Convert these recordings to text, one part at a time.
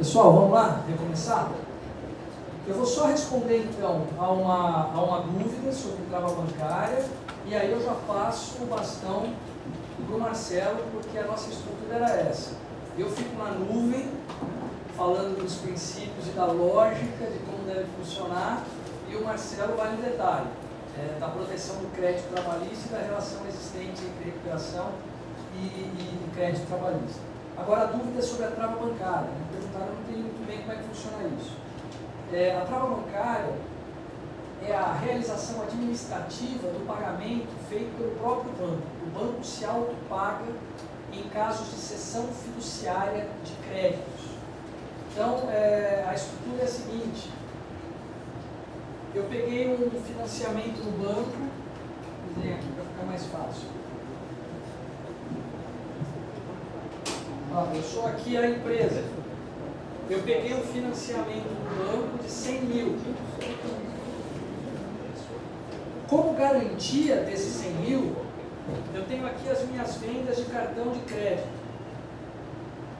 Pessoal, vamos lá? Recomeçar? Eu vou só responder então a uma dúvida sobre trava bancária e aí eu já passo o bastão para o Marcelo, porque a nossa estrutura era essa. Eu fico na nuvem, falando dos princípios e da lógica de como deve funcionar, e o Marcelo vai no detalhe, da proteção do crédito trabalhista e da relação existente entre recuperação e crédito trabalhista. Agora, a dúvida é sobre a trava bancária. Me perguntaram, eu não entendi muito bem como é que funciona isso. A trava bancária é a realização administrativa do pagamento feito pelo próprio banco. O banco se autopaga em casos de cessão fiduciária de créditos. Então, a estrutura é a seguinte: eu peguei um financiamento no banco, vou desenhar aqui para ficar mais fácil. Eu sou aqui a empresa. Eu peguei um financiamento no banco de 100 mil. Como garantia desses 100 mil, eu tenho aqui as minhas vendas de cartão de crédito.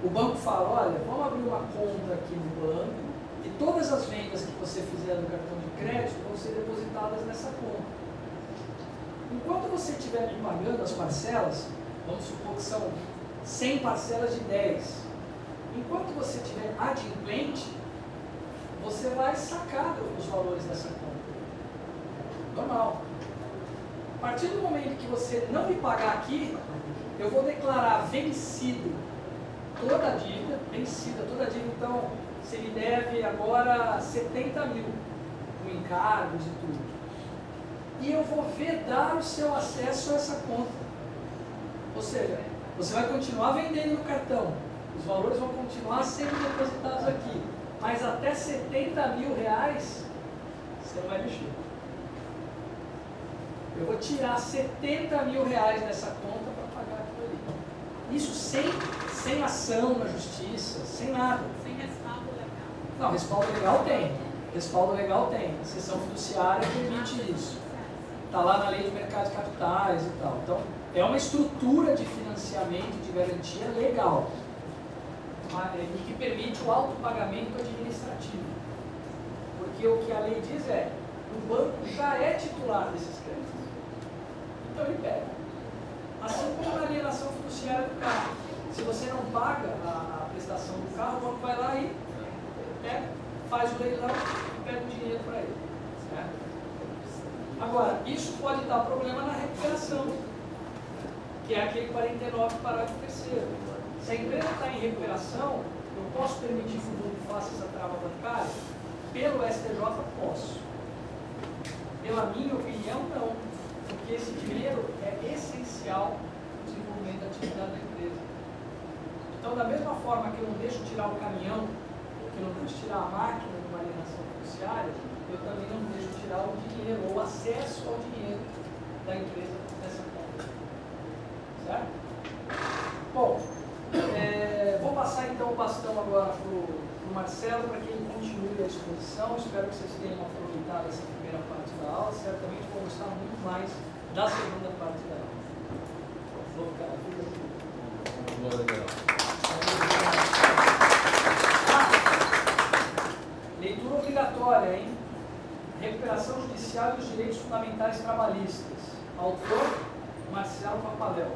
O banco fala, olha, vamos abrir uma conta aqui no banco e todas as vendas que você fizer no cartão de crédito vão ser depositadas nessa conta. Enquanto você estiver me pagando as parcelas, vamos supor que são 100 parcelas de 10. Enquanto você estiver adimplente, você vai sacar os valores dessa conta. Normal. A partir do momento que você não me pagar aqui, eu vou declarar vencido toda a dívida, então você me deve agora 70 mil, com encargos e tudo. E eu vou vedar o seu acesso a essa conta. Ou seja, você vai continuar vendendo no cartão, os valores vão continuar sendo depositados aqui, mas até 70 mil reais você não vai mexer. Eu vou tirar 70 mil reais dessa conta para pagar aquilo ali. Isso sem ação na justiça, sem nada. Sem respaldo legal. Não, respaldo legal tem. Respaldo legal tem. A sessão fiduciária permite isso. Está lá na lei de mercado de capitais e tal. Então, é uma estrutura de financiamento e de garantia legal, e que permite o autopagamento administrativo. Porque o que a lei diz é, o banco já é titular desses créditos. Então ele pega. Assim como na alienação fiduciária do carro. Se você não paga a prestação do carro, o banco vai lá e pega, faz o leilão e pega o dinheiro para ele. Certo? Agora, isso pode dar problema na recuperação, que é aquele 49, parágrafo 3º. Se a empresa está em recuperação, eu posso permitir que o banco faça essa trava bancária? Pelo STJ, posso. Pela minha opinião, não. Porque esse dinheiro é essencial para o desenvolvimento da atividade da empresa. Então, da mesma forma que eu não deixo tirar o caminhão, que eu não deixo tirar a máquina de uma alienação fiduciária, eu também não deixo tirar o dinheiro, ou acesso ao dinheiro da empresa dessa conta. Certo? Bom, vou passar então o bastão agora para o Marcelo, para que ele continue a exposição. Espero que vocês tenham aproveitado essa primeira parte da aula. Certamente vão gostar muito mais da segunda parte da aula. Vou ficar leitura obrigatória, hein? Recuperação judicial e os direitos fundamentais trabalhistas. Autor, Marcelo Papaléu.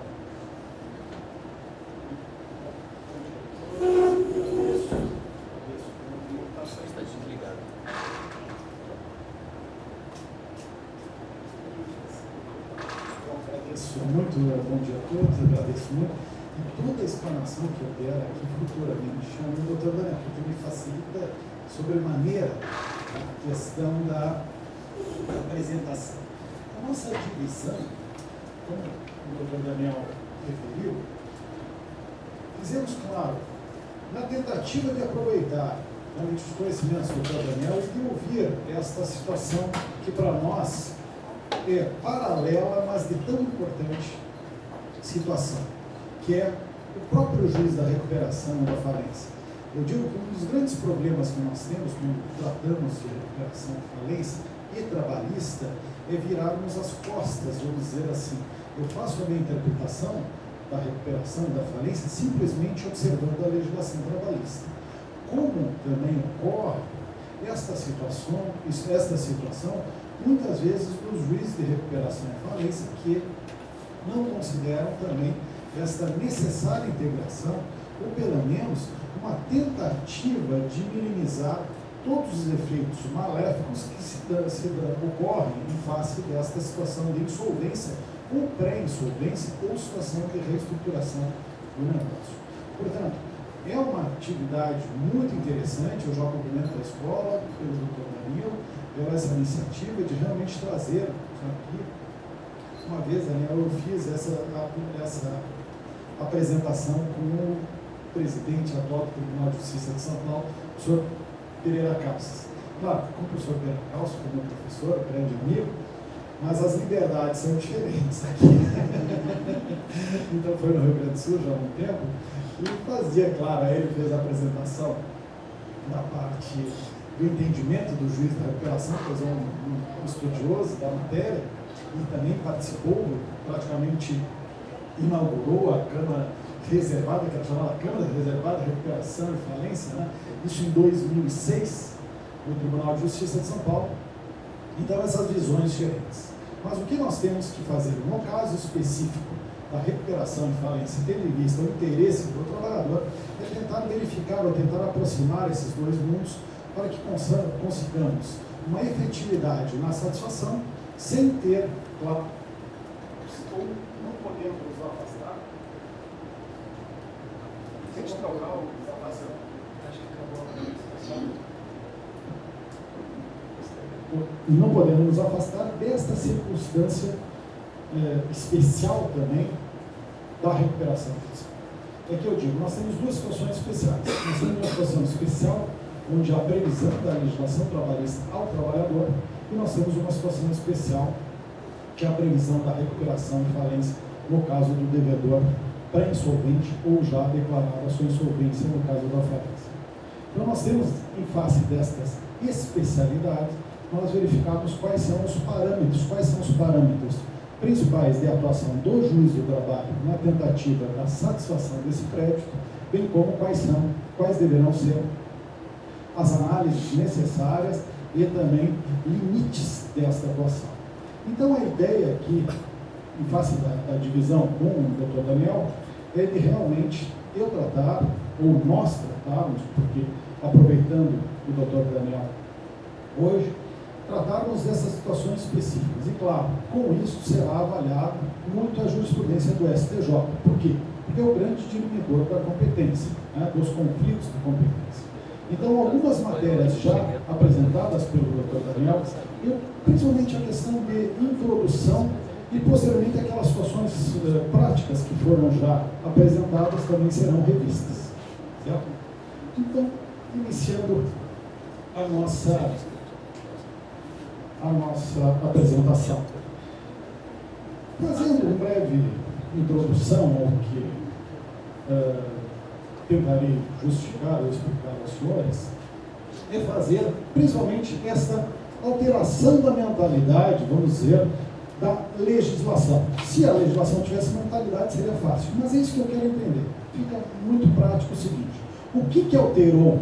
Está desligado. Eu agradeço muito, bom dia a todos, agradeço muito. E toda a explanação que eu der aqui futuramente, chamo o Dr. Daniel, porque me facilita sobremaneira a questão da apresentação. A nossa divisão, como o Dr. Daniel referiu, fizemos claro, na tentativa de aproveitar realmente os conhecimentos do Dr. Daniel e de ouvir esta situação que para nós é paralela, mas de tão importante situação, que é o próprio juiz da recuperação ou da falência. Eu digo que um dos grandes problemas que nós temos quando tratamos de recuperação, falência e trabalhista é virarmos as costas, vamos dizer assim. Eu faço a minha interpretação da recuperação da falência simplesmente observando a legislação trabalhista. como também ocorre esta situação, muitas vezes dos juízes de recuperação e falência que não consideram também esta necessária integração, ou pelo menos uma tentativa de minimizar todos os efeitos maléficos que ocorrem em face desta situação de insolvência, ou pré-insolvência, ou situação de reestruturação do negócio. Portanto, é uma atividade muito interessante, eu já cumprimento a escola, pelo Dr. Danilo, pela essa iniciativa de realmente trazer aqui. Uma vez, Daniel, eu fiz essa apresentação com o presidente atual do Tribunal de Justiça de São Paulo, o senhor Pereira Calças. Claro, com o professor Pereira Calças, como professor, grande amigo, mas as liberdades são diferentes aqui. Então foi no Rio Grande do Sul já há um tempo, e fazia, claro, aí ele fez a apresentação da parte do entendimento do juiz da recuperação, pois é um estudioso da matéria, e também participou, praticamente inaugurou a Câmara Reservada, que era chamada Câmara Reservada de Recuperação e Falência, né? Isso em 2006, no Tribunal de Justiça de São Paulo. Então, essas visões diferentes. Mas o que nós temos que fazer, no caso específico da recuperação e falência, tendo em vista o interesse do trabalhador, é tentar verificar ou tentar aproximar esses dois mundos para que consigamos uma efetividade na satisfação, sem ter, claro, ou não podemos nos afastar. Tem que trocar o afastão. Acho que acabou a apresentação. Não podemos nos afastar desta circunstância especial também da recuperação fiscal. É que eu digo, nós temos duas situações especiais. Nós temos uma situação especial, onde há previsão da legislação trabalhista ao trabalhador, e nós temos uma situação especial, que é a previsão da recuperação e falência, no caso do devedor pré-insolvente ou já declarado a sua insolvência, no caso da falência. Então, nós temos, em face destas especialidades, nós verificamos quais são os parâmetros principais de atuação do juiz do trabalho na tentativa da satisfação desse crédito, bem como quais deverão ser as análises necessárias e também limites desta atuação. Então, a ideia aqui, em face da divisão com o Dr. Daniel, é de realmente eu tratar, ou nós tratarmos, porque aproveitando o Dr. Daniel hoje, tratarmos dessas situações específicas. E, claro, com isso será avaliado muito a jurisprudência do STJ. Por quê? Porque é o grande dirimidor da competência, né, dos conflitos de competência. Então, algumas matérias já apresentadas pelo Dr. Daniel, principalmente a questão de introdução e, posteriormente, aquelas situações práticas que foram já apresentadas também serão revistas. Certo? Então, iniciando a nossa apresentação. Fazendo uma breve introdução ao que tentarei justificar ou explicar aos senhores, é fazer principalmente essa alteração da mentalidade, vamos dizer, da legislação. Se a legislação tivesse mentalidade, seria fácil. Mas é isso que eu quero entender. Fica muito prático o seguinte: o que alterou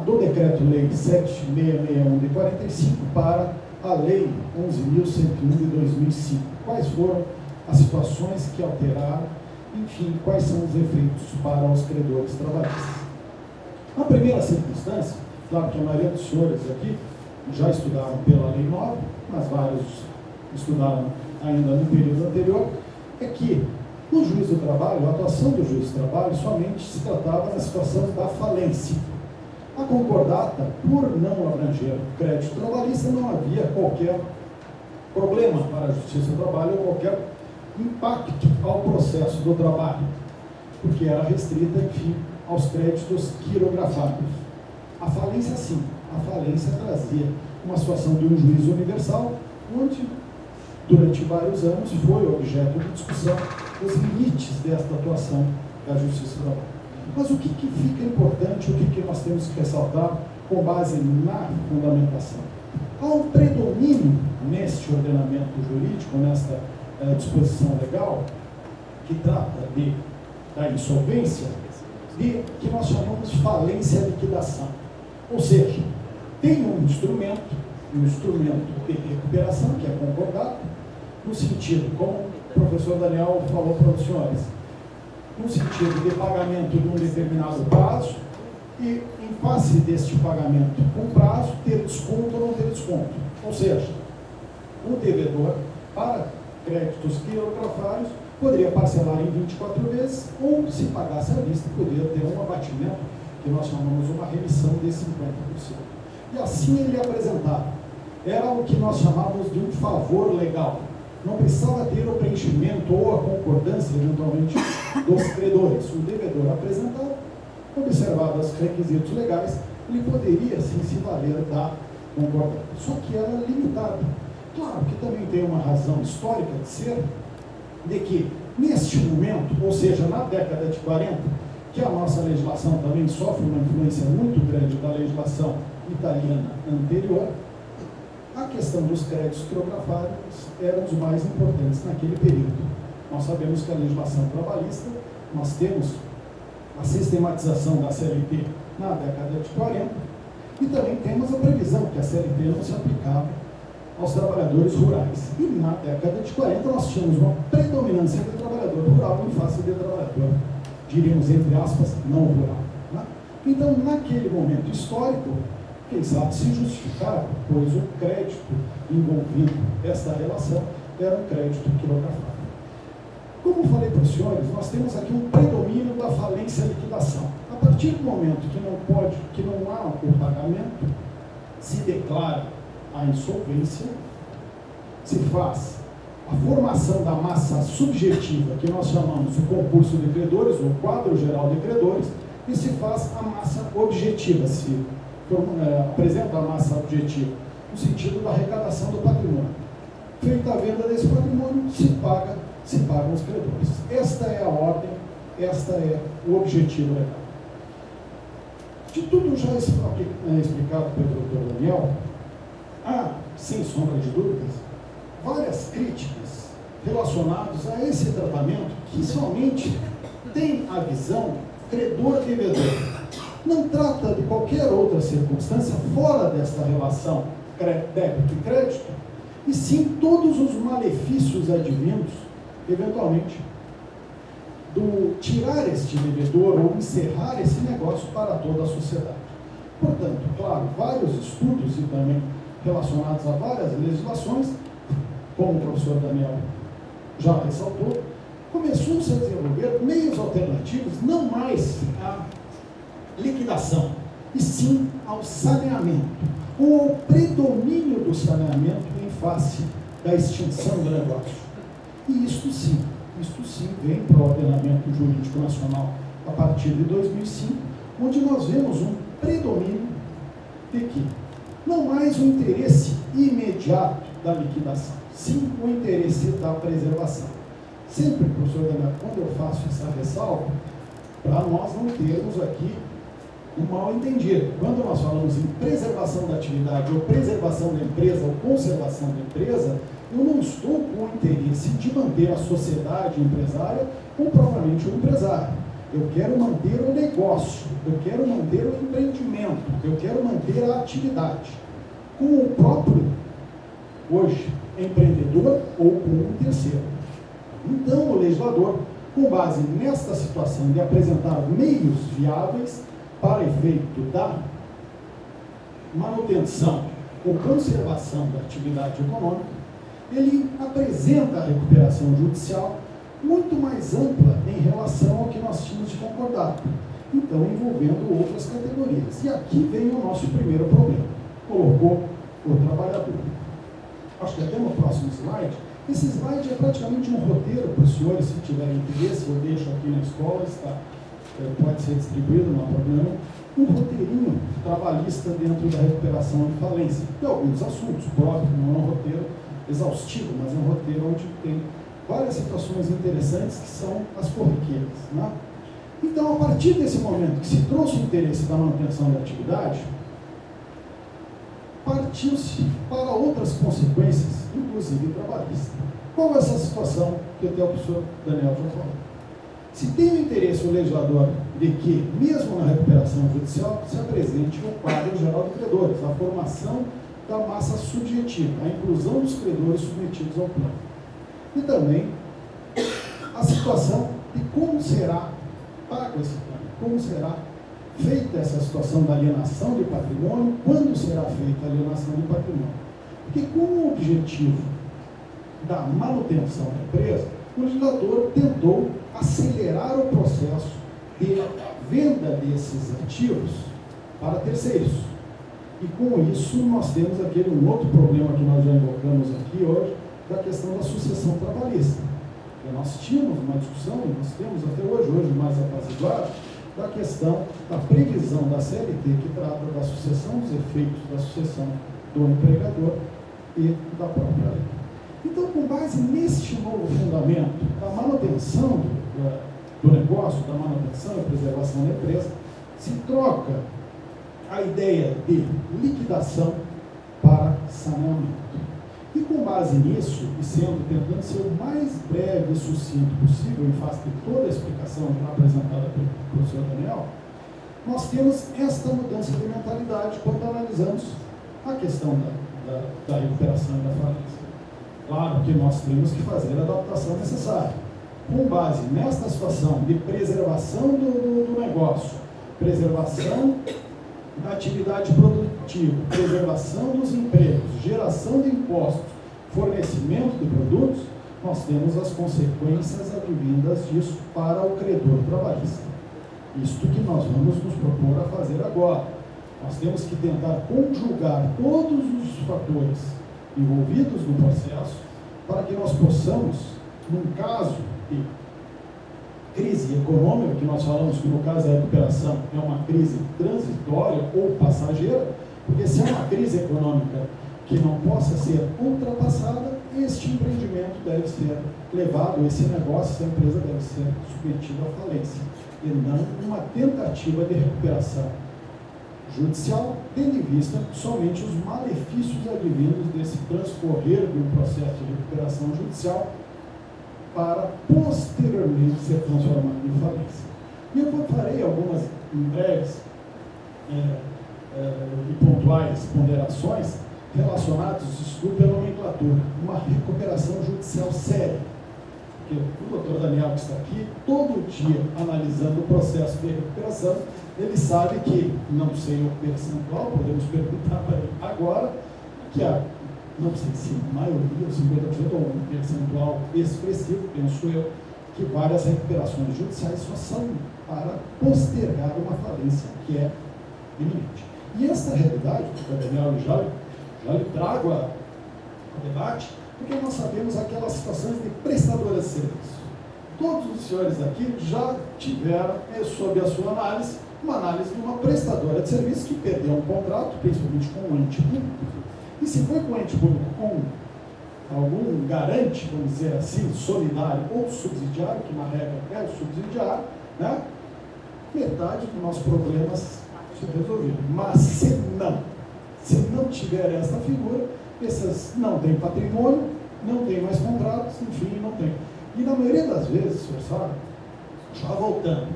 do Decreto-Lei 7661 de 45 para a Lei 11.101 de 2005? Quais foram as situações que alteraram? Enfim, quais são os efeitos para os credores trabalhistas? A primeira circunstância, claro que a maioria dos senhores aqui já estudaram pela Lei 9, mas vários estudaram ainda no período anterior, é que no juiz do trabalho, a atuação do juiz do trabalho somente se tratava na situação da falência. A concordata, por não abranger o crédito trabalhista, não havia qualquer problema para a Justiça do Trabalho ou qualquer impacto ao processo do trabalho, porque era restrita, enfim, aos créditos quirografados. A falência, sim. A falência trazia uma situação de um juízo universal, onde, durante vários anos, foi objeto de discussão os limites desta atuação da Justiça do Trabalho. Mas o que fica importante, o que nós temos que ressaltar com base na fundamentação? Há um predomínio neste ordenamento jurídico, nesta disposição legal, que trata da insolvência, de que nós chamamos falência liquidação. Ou seja, tem um instrumento de recuperação, que é concordado, no sentido, como o professor Daniel falou para os senhores, no sentido de pagamento de um determinado prazo e, em face deste pagamento com prazo, ter desconto ou não ter desconto. Ou seja, o devedor, para créditos quirografários, poderia parcelar em 24 vezes ou, se pagasse à vista, poderia ter um abatimento, que nós chamamos uma remissão de 50%. E assim ele apresentava. Era o que nós chamávamos de um favor legal. Não precisava ter o preenchimento ou a concordância, eventualmente, dos credores. O devedor apresentava, observados os requisitos legais, ele poderia, sim, se valer da concordância. Só que ela é limitada. Claro que também tem uma razão histórica de ser, de que, neste momento, ou seja, na década de 40, que a nossa legislação também sofre uma influência muito grande da legislação italiana anterior, a questão dos créditos quirografários era os mais importantes naquele período. Nós sabemos que a legislação trabalhista, nós temos a sistematização da CLT na década de 40 e também temos a previsão que a CLT não se aplicava aos trabalhadores rurais. E na década de 40 nós tínhamos uma predominância do trabalhador rural em face do trabalhador, diríamos entre aspas, não rural. Né? Então, naquele momento histórico, quem sabe se justificava, pois o crédito envolvido esta relação era um crédito quirografário. Como falei para os senhores, nós temos aqui um predomínio da falência e liquidação. A partir do momento que não há o pagamento, se declara a insolvência, se faz a formação da massa subjetiva, que nós chamamos o concurso de credores, ou quadro geral de credores, e se faz a massa objetiva, se apresenta a massa objetiva, no sentido da arrecadação do patrimônio. Feita a venda desse patrimônio, se pagam os credores. Esta é a ordem, esta é o objetivo legal. De tudo já explicado pelo Dr. Daniel, há, sem sombra de dúvidas, várias críticas relacionadas a esse tratamento que somente tem a visão credor-devedor. Não trata de qualquer outra circunstância fora desta relação débito e crédito, e sim todos os malefícios advindos, eventualmente, do tirar este devedor ou encerrar esse negócio para toda a sociedade. Portanto, claro, vários estudos e também relacionados a várias legislações, como o professor Daniel já ressaltou, começou-se a desenvolver meios alternativos, não mais à liquidação, e sim ao saneamento, ou ao predomínio do saneamento em face da extinção do negócio. E isto sim vem para o ordenamento jurídico nacional a partir de 2005, onde nós vemos um predomínio de que não mais o interesse imediato da liquidação, sim o interesse da preservação. Sempre, professor Daniel, quando eu faço essa ressalva, para nós não termos aqui um mal entendido. Quando nós falamos em preservação da atividade, ou preservação da empresa, ou conservação da empresa, eu não estou com o interesse de manter a sociedade empresária ou propriamente o empresário. Eu quero manter o negócio, eu quero manter o empreendimento, eu quero manter a atividade com o próprio, hoje, empreendedor ou com um terceiro. Então, o legislador, com base nesta situação de apresentar meios viáveis para efeito da manutenção ou conservação da atividade econômica, ele apresenta a recuperação judicial muito mais ampla em relação ao que nós tínhamos de concordado, então envolvendo outras categorias. E aqui vem o nosso primeiro problema. Colocou o trabalhador. Acho que até no próximo slide, esse slide é praticamente um roteiro para os senhores, se tiverem interesse, eu deixo aqui na escola, pode ser distribuído, não há problema, um roteirinho trabalhista dentro da recuperação de falência, de alguns assuntos próprios, não é um roteiro exaustivo, mas é um roteiro onde tem várias situações interessantes que são as corriqueiras. Né? Então, a partir desse momento que se trouxe o interesse da manutenção da atividade, partiu-se para outras consequências, inclusive trabalhistas. Qual é essa situação que até o professor Daniel já falou? Se tem o interesse o legislador de que, mesmo na recuperação judicial, se apresente o quadro geral de credores, a formação da massa subjetiva, a inclusão dos credores submetidos ao plano. E também a situação de como será pago esse plano, como será feita essa situação da alienação de patrimônio, quando será feita a alienação de patrimônio. Porque como objetivo da manutenção da empresa, o legislador tentou acelerar o processo de venda desses ativos para terceiros. E com isso nós temos aquele outro problema que nós já invocamos aqui hoje, da questão da sucessão trabalhista. E nós tínhamos uma discussão, nós temos até hoje mais apaziguado, da questão da previsão da CLT que trata da sucessão, dos efeitos da sucessão do empregador e da própria lei. Então, com base neste novo fundamento da manutenção do negócio, da manutenção e preservação da empresa, se troca a ideia de liquidação para saneamento. E com base nisso, e tentando ser o mais breve e sucinto possível, em face de toda a explicação já apresentada pelo professor Daniel, nós temos esta mudança de mentalidade quando analisamos a questão da recuperação e da falência. Claro que nós temos que fazer a adaptação necessária. Com base nesta situação de preservação do negócio, preservação da atividade produtiva, preservação dos empregos, geração de impostos, fornecimento de produtos, nós temos as consequências advindas disso para o credor trabalhista. Isto que nós vamos nos propor a fazer agora. Nós temos que tentar conjugar todos os fatores envolvidos no processo para que nós possamos, num caso de crise econômica, que nós falamos que no caso da recuperação é uma crise transitória ou passageira, porque se é uma crise econômica que não possa ser ultrapassada, este empreendimento deve ser levado, esse negócio, essa empresa deve ser submetida à falência, e não uma tentativa de recuperação judicial, tendo em vista somente os malefícios advindos desse transcorrer de um processo de recuperação judicial para posteriormente ser transformado em falência. E eu farei algumas breves e pontuais ponderações relacionadas, desculpe a nomenclatura, uma recuperação judicial séria. Porque o doutor Daniel, que está aqui, todo dia analisando o processo de recuperação, ele sabe que, não sei o percentual, podemos perguntar para ele agora, que não sei se a maioria, 50% ou um percentual expressivo, penso eu, que várias recuperações judiciais só são para postergar uma falência que é iminente. E essa realidade, que o Daniel já lhe trago a debate, porque nós sabemos aquelas situações de prestadoras de serviço. Todos os senhores aqui já tiveram, sob a sua análise, uma análise de uma prestadora de serviço que perdeu um contrato, principalmente com um ente público. E se foi com um ente público com algum garante, vamos dizer assim, solidário ou subsidiário, que na regra é o subsidiário, né? Metade dos nossos problemas se resolveram. Mas se não tiver essa figura, essas não têm patrimônio, não tem mais contratos, enfim, não tem. E na maioria das vezes, o senhor sabe, já voltando,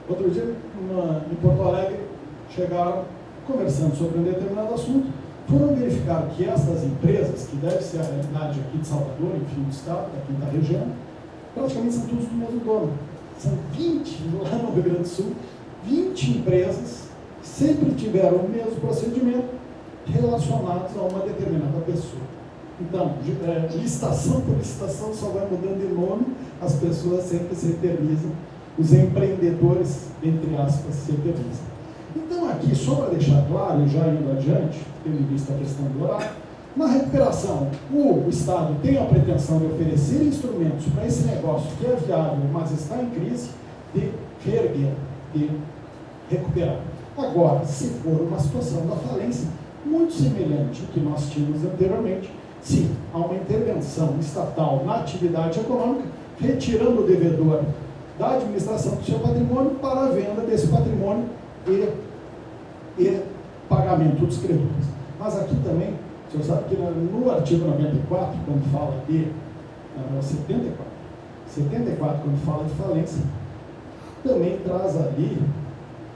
outro dia em Porto Alegre, chegaram conversando sobre um determinado assunto, foram verificar que essas empresas, que deve ser a realidade aqui de Salvador, enfim, do estado, da quinta região, praticamente são todos do mesmo dono. São 20, lá no Rio Grande do Sul, 20 empresas que sempre tiveram o mesmo procedimento relacionados a uma determinada pessoa. Então, licitação por licitação só vai mudando de nome, as pessoas sempre se eternizam, os empreendedores, entre aspas, se eternizam. Então, aqui, só para deixar claro, e já indo adiante, tendo em vista a questão do horário, na recuperação, o Estado tem a pretensão de oferecer instrumentos para esse negócio que é viável, mas está em crise, de reerguer, de recuperar. Agora, se for uma situação da falência, muito semelhante ao que nós tínhamos anteriormente, sim, há uma intervenção estatal na atividade econômica, retirando o devedor da administração do seu patrimônio para a venda desse patrimônio e pagamento dos credores. Mas aqui também, o senhor sabe que no artigo 94, quando fala de 74, quando fala de falência, também traz ali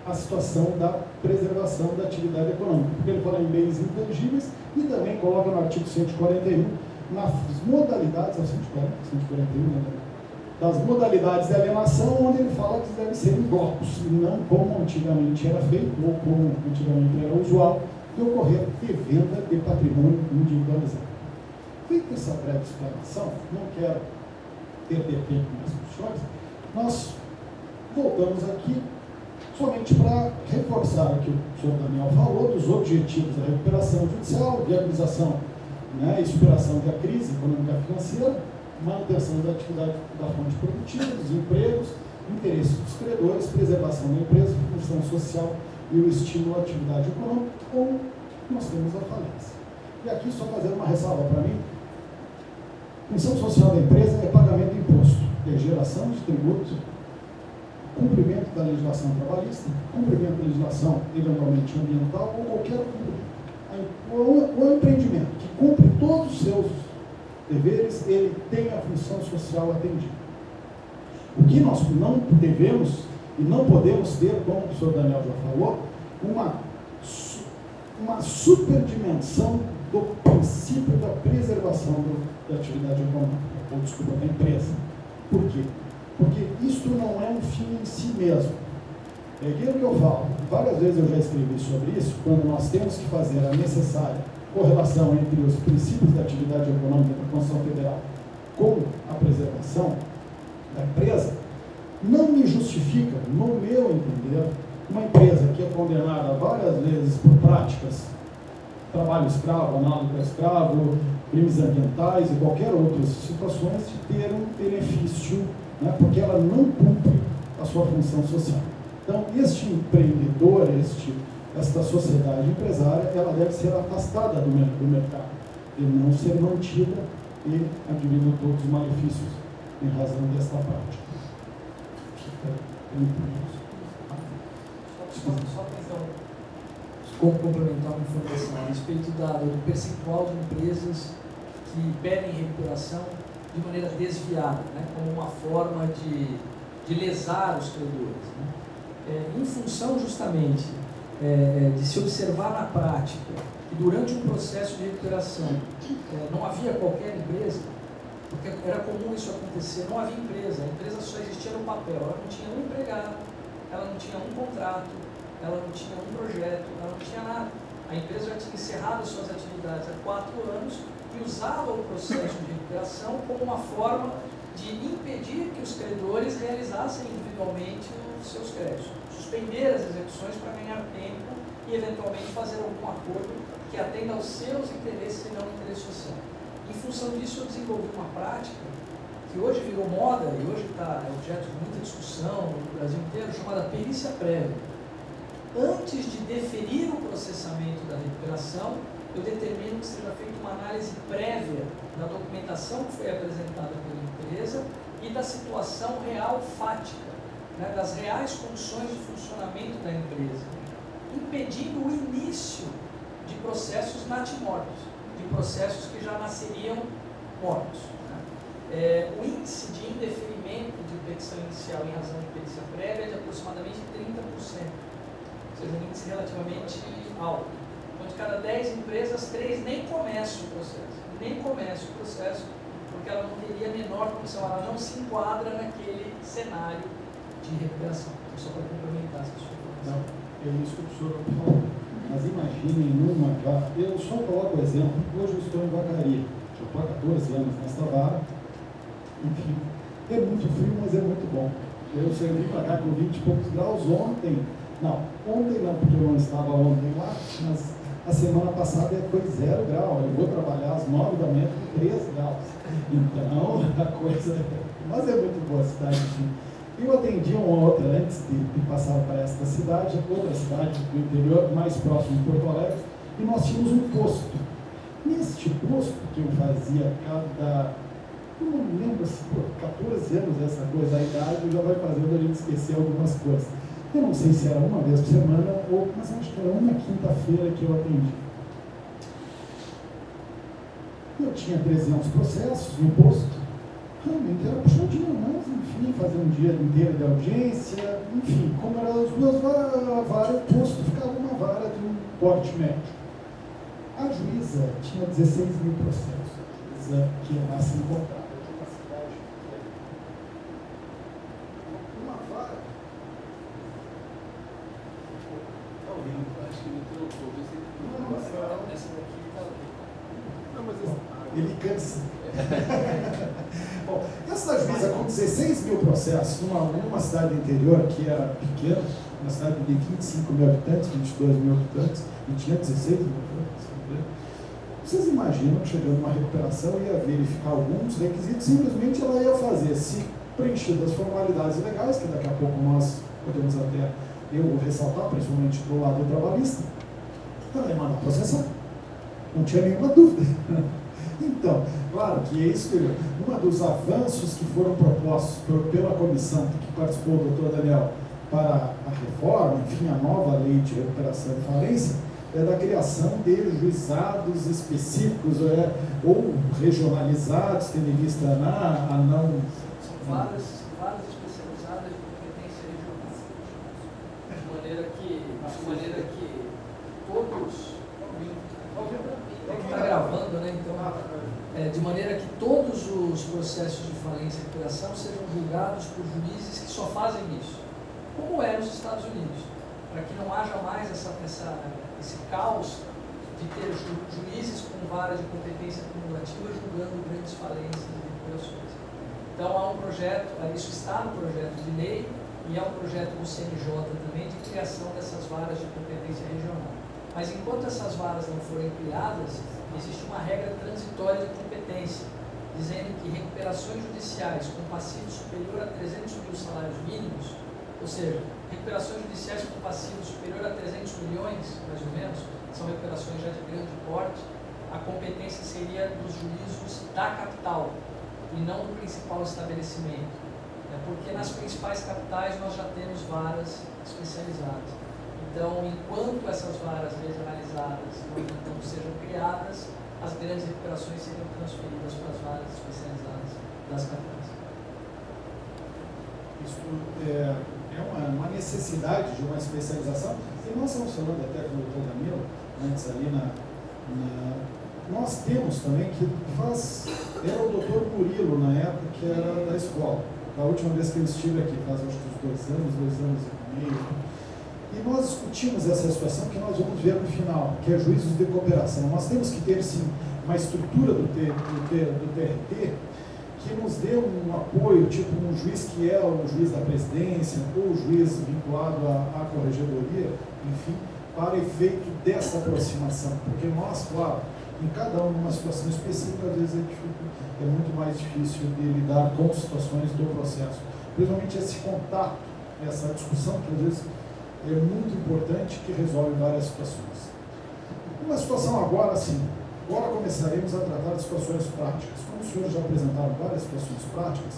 a situação da preservação da atividade econômica, porque ele fala em bens intangíveis e também coloca no artigo 141, nas modalidades, 141, né? Das modalidades de alienação, onde ele fala que deve ser em blocos, e não como antigamente era feito, ou como antigamente era usual, de ocorrer de venda de patrimônio individualizado. Feita essa breve explanação, não quero perder tempo nas discussões, nós voltamos aqui somente para reforçar o que o senhor Daniel falou, dos objetivos da recuperação judicial, viabilização, né, e superação da crise econômica e financeira, manutenção da atividade da fonte produtiva, dos empregos, interesses dos credores, preservação da empresa, função social e o estímulo à atividade econômica, ou nós temos a falência. E aqui, só fazendo uma ressalva para mim, função social da empresa é pagamento de imposto, é geração de tributo, cumprimento da legislação trabalhista, cumprimento da legislação eventualmente ambiental ou qualquer cumprimento. O empreendimento que cumpre todos os seus deveres, ele tem a função social atendida. O que nós não devemos e não podemos ter, como o professor Daniel já falou, uma superdimensão do princípio da preservação da atividade econômica, ou desculpa, da empresa. Por quê? Porque isto não é um fim em si mesmo. É aquilo que eu falo, várias vezes eu já escrevi sobre isso, quando nós temos que fazer a necessária correlação entre os princípios da atividade econômica da Constituição Federal com a preservação da empresa, não me justifica, no meu entender, uma empresa que é condenada várias vezes por práticas, trabalho escravo, análogo a escravo, crimes ambientais e qualquer outras situações, de ter um benefício, né, porque ela não cumpre a sua função social. Então, este empreendedor, esta sociedade empresária, ela deve ser afastada do mercado e não ser mantida e adquirindo todos os malefícios em razão desta prática. Só então, como complementar uma informação a respeito do percentual de empresas que pedem recuperação de maneira desviada, né, como uma forma de lesar os credores. Né? Em função justamente de se observar na prática que durante um processo de recuperação não havia qualquer empresa, porque era comum isso acontecer, não havia empresa, a empresa só existia no papel, ela não tinha um empregado, ela não tinha um contrato, ela não tinha um projeto, ela não tinha nada. A empresa já tinha encerrado suas atividades há 4 anos e usava o processo de recuperação como uma forma de impedir que os credores realizassem individualmente os seus créditos, suspender as execuções para ganhar tempo e eventualmente fazer algum acordo que atenda aos seus interesses e não ao interesse social. Em função disso, eu desenvolvi uma prática que hoje virou moda e hoje é objeto de muita discussão no Brasil inteiro, chamada perícia prévia. Antes de deferir o processamento da recuperação, eu determino que seja feita uma análise prévia da documentação que foi apresentada pela empresa e da situação real fática, né, das reais condições de funcionamento da empresa, impedindo o início de processos natimortos, de processos que já nasceriam mortos. Né? O índice de indeferimento de petição inicial em razão de perícia prévia é de aproximadamente 30%, ou seja, um índice relativamente alto. Então, de cada 10 empresas, 3 nem começam o processo, porque ela não teria a menor condição, ela não se enquadra naquele cenário de recuperação. Então, só para complementar essa sua informação. É isso que o senhor falou. Mas imaginem eu só coloco o exemplo, hoje eu estou em Vacaria, já estou há 14 anos nesta vara, enfim, é muito frio, mas é muito bom. Eu servi para cá com 20 e poucos graus ontem não, porque eu não estava ontem lá, mas a semana passada foi 0 grau, eu vou trabalhar às 9 da manhã com 3 graus, então a coisa, mas é muito boa a cidade, enfim. Eu atendi uma outra antes de passar para esta cidade, outra cidade do interior, mais próximo de Porto Alegre, e nós tínhamos um posto. Neste posto que eu fazia eu não lembro se por 14 anos essa coisa, a idade já vai fazendo a gente esquecer algumas coisas. Eu não sei se era uma vez por semana, mas acho que era uma quinta-feira que eu atendi. Eu tinha 300 processos no posto, realmente era puxadinho, mas enfim, fazer um dia inteiro de audiência, enfim, como eram as duas varas, o posto ficava uma vara de um porte médio. A juíza tinha 16 mil processos, a juíza que era assim encontrada de uma cidade pequena. Uma vara. Está ouvindo? Acho que ele trocou. Essa daqui tá ok. Não, mas ele cansa. Bom, essa juíza com 16 mil processos numa cidade interior que era pequena, uma cidade de 25 mil habitantes, 22 mil habitantes, e tinha 16 mil habitantes. Vocês imaginam que chegando uma recuperação ia verificar alguns requisitos, simplesmente ela ia fazer, se preenchidas as formalidades legais, que daqui a pouco nós podemos até eu ressaltar, principalmente do lado do trabalhista, ela ia mandar processar. Não tinha nenhuma dúvida. Então, claro que é isso que um dos avanços que foram propostos pela comissão que participou o doutor Daniel para a reforma, enfim, a nova lei de recuperação e falência, é da criação de juizados específicos ou regionalizados, tendo em vista a não... São varas especializadas de competência regional, de maneira que todos... Está gravando, né? Então, de maneira que todos os processos de falência e recuperação sejam julgados por juízes que só fazem isso, como é nos Estados Unidos, para que não haja mais esse caos de ter juízes com vara de competência acumulativa julgando grandes falências e recuperações. Então, há um projeto, isso está no projeto de lei, e é um projeto do CNJ também de criação dessas varas de competência regional. Mas enquanto essas varas não forem criadas, existe uma regra transitória de competência, dizendo que recuperações judiciais com passivo superior a 300 mil salários mínimos, ou seja, recuperações judiciais com passivo superior a 300 milhões, mais ou menos, são recuperações já de grande porte, a competência seria dos juízos da capital e não do principal estabelecimento. Porque nas principais capitais nós já temos varas especializadas. Então, enquanto essas varas regionalizadas não sejam criadas, as grandes recuperações seriam transferidas para as varas especializadas das capitais. Isso é uma necessidade de uma especialização. E nós estamos falando até com o doutor Danilo, antes ali nós temos também era o doutor Murilo, na época, que era da escola. A última vez que ele estive aqui, faz acho que uns 2 anos e meio. E nós discutimos essa situação que nós vamos ver no final, que é juízos de cooperação. Nós temos que ter, sim, uma estrutura do TRT que nos dê um apoio, tipo um juiz que é o juiz da presidência, ou o juiz vinculado à corregedoria, enfim, para efeito dessa aproximação. Porque nós, claro, em cada uma situação específica, às vezes é muito mais difícil de lidar com situações do processo. Principalmente esse contato, essa discussão que às vezes é muito importante, que resolve várias situações. Uma situação agora, sim, agora começaremos a tratar de situações práticas. Como os senhores já apresentaram várias situações práticas,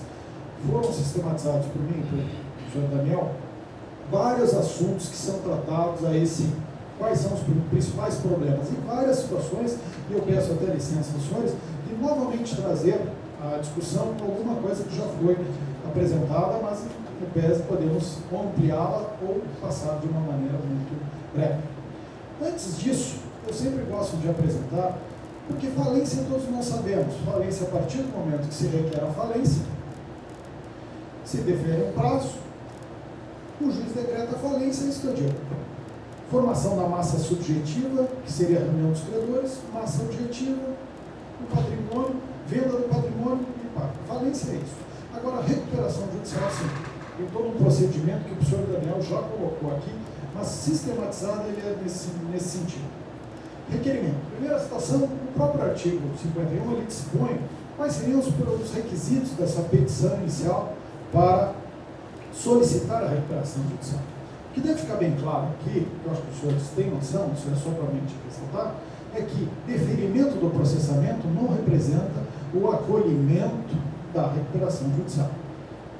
foram sistematizados por mim, pelo senhor Daniel, vários assuntos que são tratados aí sim. Quais são os principais problemas? E várias situações, e eu peço até licença aos senhores, de novamente trazer a discussão alguma coisa que já foi apresentada, mas no PES podemos ampliá-la ou passar de uma maneira muito breve. Antes disso, eu sempre gosto de apresentar, porque falência todos nós sabemos. Falência, a partir do momento que se requer a falência, se defere um prazo, o juiz decreta a falência e expedia. Formação da massa subjetiva, que seria a reunião dos credores, massa objetiva, o patrimônio, venda do patrimônio e pago. Falência é isso. Agora, a recuperação judicial, sim. Tem todo um procedimento que o professor Daniel já colocou aqui, mas sistematizado ele é nesse sentido. Requerimento. Primeira situação, o próprio artigo 51, ele dispõe quais seriam os requisitos dessa petição inicial para solicitar a recuperação judicial. O que deve ficar bem claro aqui, que eu acho que os senhores têm noção, isso é só para mim ressaltar, é que deferimento do processamento não representa o acolhimento da recuperação judicial.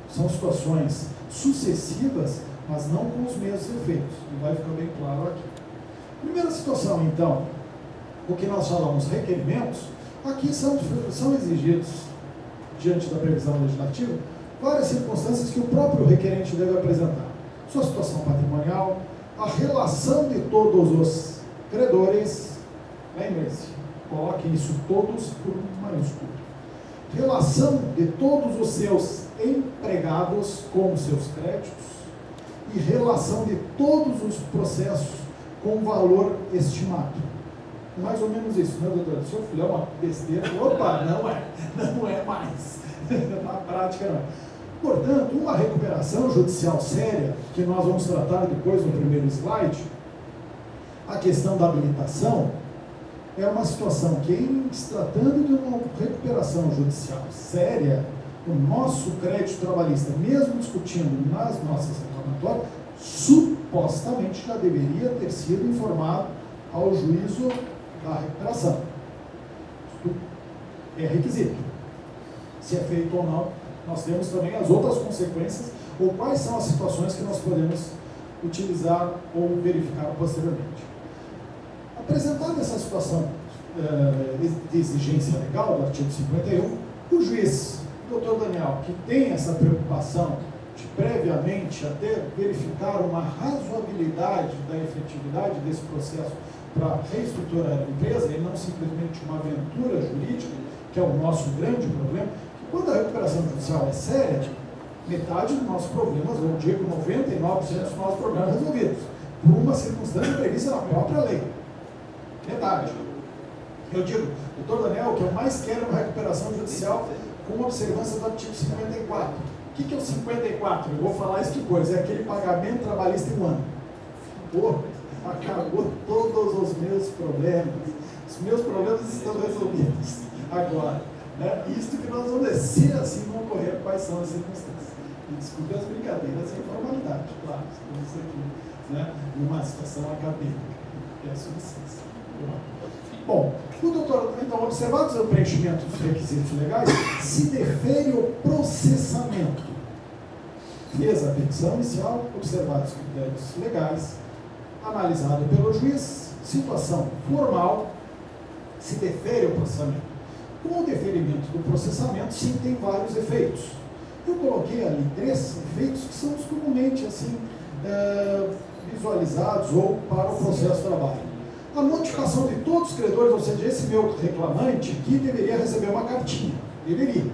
São situações sucessivas, mas não com os mesmos efeitos. E vai ficar bem claro aqui. Primeira situação, então, o que nós falamos requerimentos, aqui são exigidos diante da previsão legislativa, várias circunstâncias que o próprio requerente deve apresentar. Sua situação patrimonial, a relação de todos os credores, lembre-se, coloque isso todos por maiúsculo, relação de todos os seus empregados com os seus créditos e relação de todos os processos com valor estimado. Mais ou menos isso, né, doutor? Se eu fizer uma besteira, opa, não é mais. Na prática, não é. Portanto, uma recuperação judicial séria, que nós vamos tratar depois no primeiro slide, a questão da habilitação, é uma situação que, em se tratando de uma recuperação judicial séria, o nosso crédito trabalhista, mesmo discutindo nas nossas reclamatórias, supostamente já deveria ter sido informado ao juízo da recuperação. Isto é requisito. Se é feito ou não, nós temos também as outras consequências, ou quais são as situações que nós podemos utilizar ou verificar posteriormente. Apresentada essa situação de exigência legal do artigo 51, o juiz, o doutor Daniel, que tem essa preocupação de previamente até verificar uma razoabilidade da efetividade desse processo para reestruturar a empresa e não simplesmente uma aventura jurídica, que é o nosso grande problema. Quando a recuperação judicial é séria, metade dos nossos problemas, eu digo 99% dos nossos problemas resolvidos, por uma circunstância prevista na própria lei. Metade. Eu digo, doutor Daniel, o que eu mais quero é uma recuperação judicial com observância do artigo 54. O que é o 54? Eu vou falar isso depois, é aquele pagamento trabalhista em um ano. Pô, acabou todos os meus problemas. Os meus problemas estão resolvidos agora. Né? Isto que nós vamos descer assim não ocorrer quais são as circunstâncias. E desculpe as brincadeiras sem formalidade, claro. Estamos aqui, né, numa situação acadêmica. Peço licença. Bom, o doutor, então, observados o preenchimento dos requisitos legais, se defere o processamento. Fez a petição inicial, observados os critérios legais, analisado pelo juiz, situação formal, se defere o processamento. Com o deferimento do processamento, sim, tem vários efeitos. Eu coloquei ali 3 efeitos que são os comumente assim, visualizados ou para o processo de trabalho. A notificação de todos os credores, ou seja, esse meu reclamante aqui deveria receber uma cartinha. Deveria.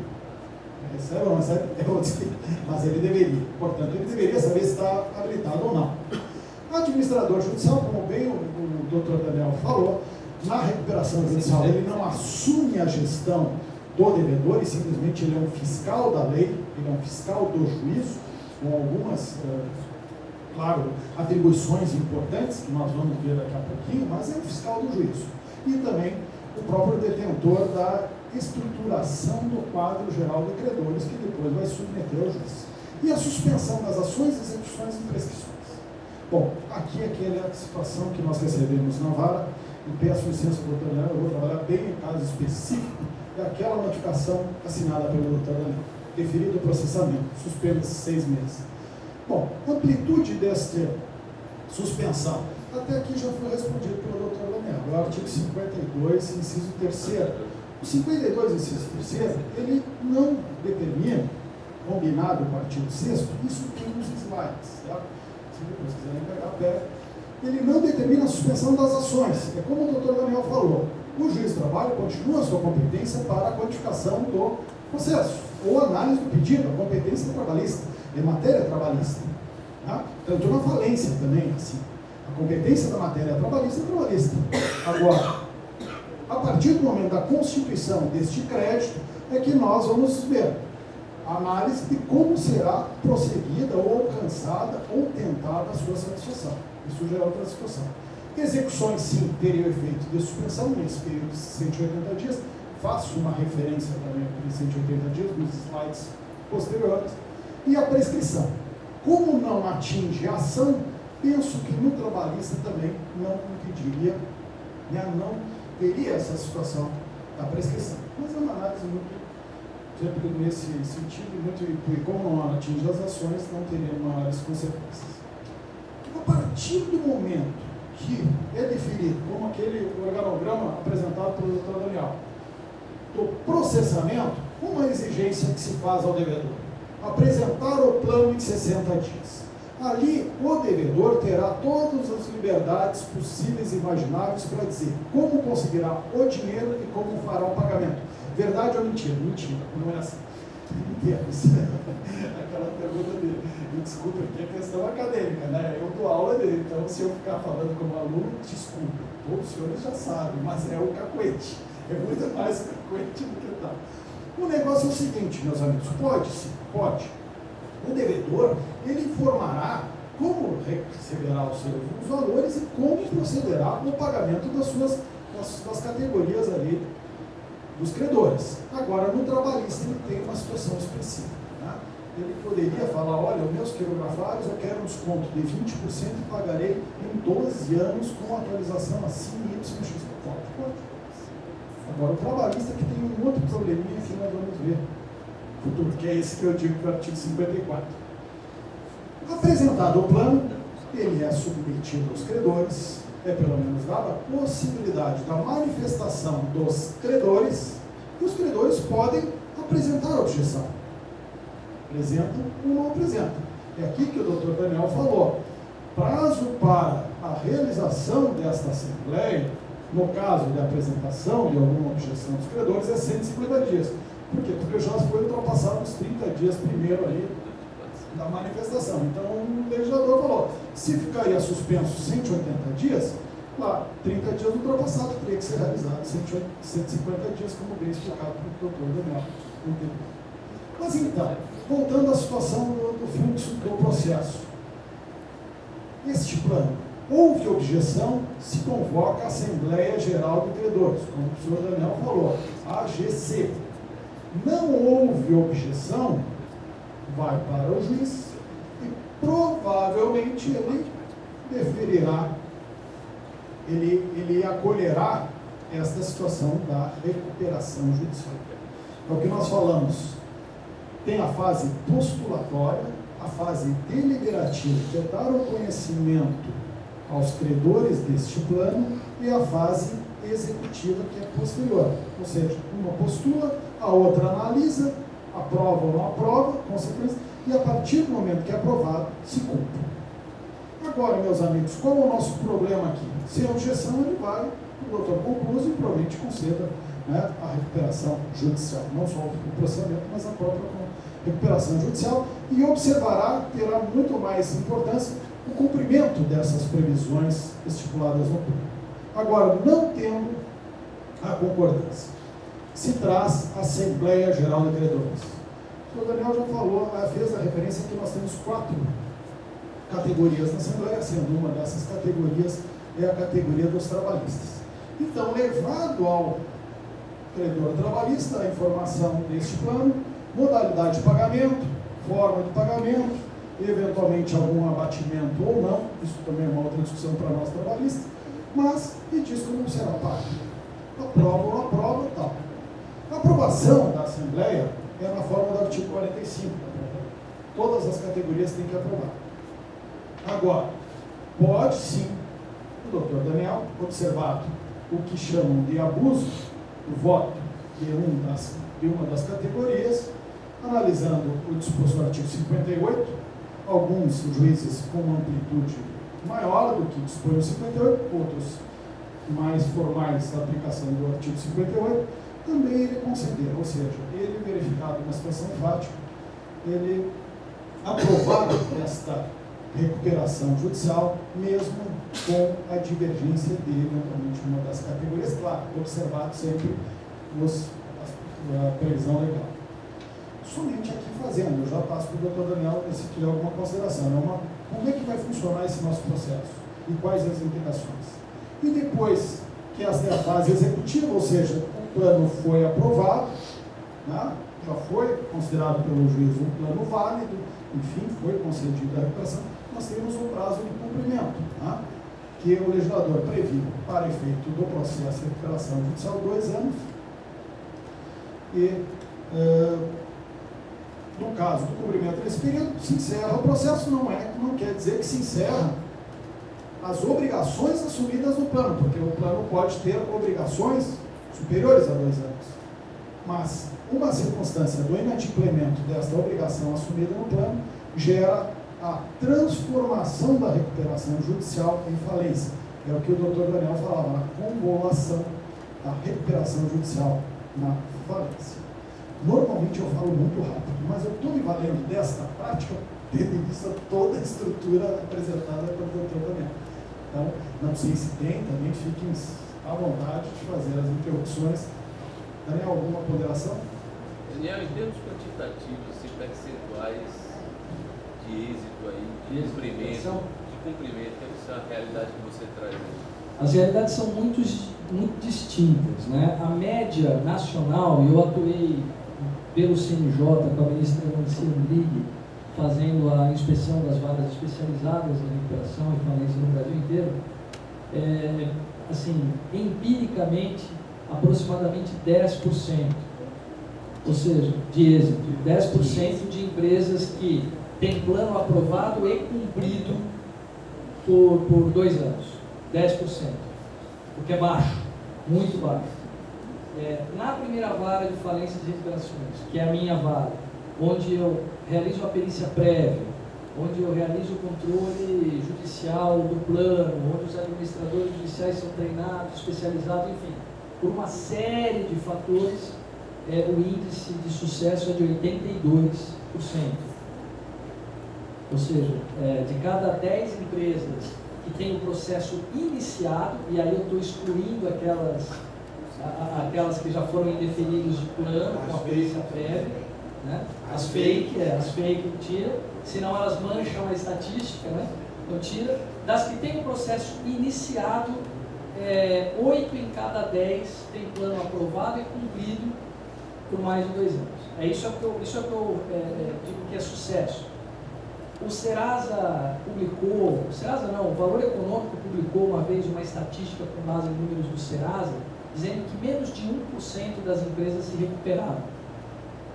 Recebe ou não recebe? Mas ele deveria. Portanto, ele deveria saber se está habilitado ou não. O administrador judicial, como bem o doutor Daniel falou, na recuperação judicial ele não assume a gestão do devedor e simplesmente ele é um fiscal da lei, ele é um fiscal do juízo, com algumas, claro, atribuições importantes, que nós vamos ver daqui a pouquinho, mas é um fiscal do juízo. E também o próprio detentor da estruturação do quadro geral de credores, que depois vai submeter ao juiz. E a suspensão das ações, execuções e prescrições. Bom, aqui é aquela situação que nós recebemos na vara, e peço licença, doutor Daniel, eu vou trabalhar bem em caso específico, é aquela notificação assinada pelo doutor Daniel, deferido o processamento, suspenso 6 meses. Bom, amplitude desta suspensão, até aqui já foi respondido pelo doutor Daniel, é o artigo 52, inciso 3º. O 52, inciso 3º, ele não determina, combinado com o artigo 6º, isso tem nos slides, certo? Se depois quiserem pegar, pega. Ele não determina a suspensão das ações. É como o doutor Daniel falou, o juiz do trabalho continua a sua competência para a quantificação do processo, ou análise do pedido, a competência trabalhista, é matéria trabalhista. Tá? Tanto na falência também, assim. A competência da matéria trabalhista é trabalhista. Agora, a partir do momento da constituição deste crédito, é que nós vamos ver a análise de como será prosseguida ou alcançada ou tentada a sua satisfação. Isso já é outra situação. Execuções, sim, teriam efeito de suspensão nesse período de 180 dias. Faço uma referência também para 180 dias nos slides posteriores. E a prescrição. Como não atinge a ação, penso que no trabalhista também não impediria, né, não teria essa situação da prescrição. Mas é uma análise muito, sempre nesse sentido, muito, e como não atinge as ações, não teria maiores consequências. A partir do momento que é definido, como aquele organograma apresentado pelo doutor Daniel, do processamento, uma exigência que se faz ao devedor: apresentar o plano em 60 dias. Ali, o devedor terá todas as liberdades possíveis e imagináveis para dizer como conseguirá o dinheiro e como fará o pagamento. Verdade ou mentira? Mentira, não é assim. Aquela pergunta dele. Desculpa, porque é questão acadêmica, né? Eu dou aula dele, então se eu ficar falando como aluno, desculpa. Todos os senhores já sabem, mas é o cacuete. É muito mais o cacuete do que tal. O negócio é o seguinte, meus amigos, pode sim, pode. O devedor, ele informará como receberá os seus valores e como procederá no pagamento das categorias ali dos credores. Agora, no trabalhista, ele tem uma situação específica. Né? Ele poderia falar: olha, os meus quirografários, eu quero um desconto de 20% e pagarei em 12 anos com atualização assim, Y, X. Pode. Agora, o trabalhista que tem um outro probleminha que nós vamos ver no futuro, que é esse que eu digo que é o artigo 54. Apresentado o plano, ele é submetido aos credores, é pelo menos dada a possibilidade da manifestação dos credores, e os credores podem apresentar a objeção. Apresentam ou não apresentam. É aqui que o Dr. Daniel falou: prazo para a realização desta assembleia, no caso de apresentação de alguma objeção dos credores, é 150 dias. Por quê? Porque já foi ultrapassado os 30 dias primeiro aí da manifestação. Então, o legislador falou: se ficaria suspenso 180 dias, lá, 30 dias ultrapassado, teria que ser realizado 150 dias, como bem explicado pelo Dr. Daniel. Mas então, voltando à situação do fluxo do processo. Este plano, houve objeção, se convoca a Assembleia Geral de Credores, como o professor Daniel falou, AGC. Não houve objeção, vai para o juiz e provavelmente ele deferirá, ele acolherá esta situação da recuperação judicial. É o que nós falamos. Tem a fase postulatória, a fase deliberativa, que é dar o conhecimento aos credores deste plano, e a fase executiva, que é posterior. Ou seja, uma postula, a outra analisa, aprova ou não aprova, consequência, e a partir do momento que é aprovado, se cumpre. Agora, meus amigos, qual é o nosso problema aqui? Sem objeção, ele vai, o doutor conclui e provavelmente conceda, né, a recuperação judicial, não só o processamento, mas a própria recuperação judicial, e observará, terá muito mais importância o cumprimento dessas previsões estipuladas no plano. Agora, não tendo a concordância, se traz a Assembleia Geral de Credores. O senhor Daniel já falou, fez a referência que nós temos 4 categorias na Assembleia, sendo uma dessas categorias é a categoria dos trabalhistas. Então, levado ao credor trabalhista a informação deste plano, modalidade de pagamento, forma de pagamento, eventualmente algum abatimento ou não, isso também é uma outra discussão para nós trabalhistas, mas e diz como será pago. Aprova ou não aprova, tal. A aprovação da Assembleia é na forma do artigo 45. Todas as categorias têm que aprovar. Agora, pode sim, o doutor Daniel, observado o que chamam de abuso do voto de uma das categorias, analisando o disposto do artigo 58, alguns juízes com uma amplitude maior do que dispõe o 58, outros mais formais da aplicação do artigo 58, também ele conceder, ou seja, ele verificado uma situação fática, ele aprovar esta recuperação judicial, mesmo com a divergência de, eventualmente, uma das categorias, claro, observado sempre a previsão legal. Somente aqui fazendo, eu já passo para o doutor Daniel se tiver alguma consideração. Como é que vai funcionar esse nosso processo? E quais as implicações? E depois que essa é a fase executiva, ou seja, o plano foi aprovado, né? Já foi considerado pelo juiz um plano válido, enfim, foi concedida a recuperação, nós temos um prazo de cumprimento, né? Que o legislador previu para efeito do processo de recuperação judicial 2 anos, e no caso do cumprimento desse período, se encerra o processo, não quer dizer que se encerra as obrigações assumidas no plano, porque o plano pode ter obrigações superiores a 2 anos. Mas uma circunstância do inadimplemento desta obrigação assumida no plano gera a transformação da recuperação judicial em falência. É o que o doutor Daniel falava, na convolução da recuperação judicial na falência. Normalmente eu falo muito rápido, mas eu estou me valendo desta prática tendo em vista toda a estrutura apresentada pelo doutor Daniel. Então, não sei se tem, também fiquem à vontade de fazer as interrupções. Daniel, alguma ponderação? Daniel, em termos quantitativos e percentuais de êxito aí, de cumprimento, essa é a realidade que você traz aí. As realidades são muito distintas, né? A média nacional, eu atuei pelo CNJ com a ministra Nancy Andrighi, fazendo a inspeção das vagas especializadas em recuperação e falência no Brasil inteiro, assim, empiricamente, aproximadamente 10%, ou seja, de êxito, 10% de empresas que têm plano aprovado e cumprido por 2 anos, 10%, o que é baixo, muito baixo. Na primeira vara de falências e recuperações, que é a minha vara, onde eu realizo a perícia prévia, onde eu realizo o controle judicial do plano, onde os administradores judiciais são treinados, especializados, enfim, por uma série de fatores, o índice de sucesso é de 82%. Ou seja, de cada 10 empresas que têm o processo iniciado, e aí eu estou excluindo aquelas que já foram indefinidas de plano com a perícia prévia, né? As fake tira, senão elas mancham a estatística, né? Então tira. Das que têm o processo iniciado, 8 em cada 10 tem plano aprovado e cumprido por mais de 2 anos. Isso é o que eu digo que é sucesso. O Serasa publicou, o Valor Econômico publicou uma vez uma estatística com base em números do Serasa, dizendo que menos de 1% das empresas se recuperaram.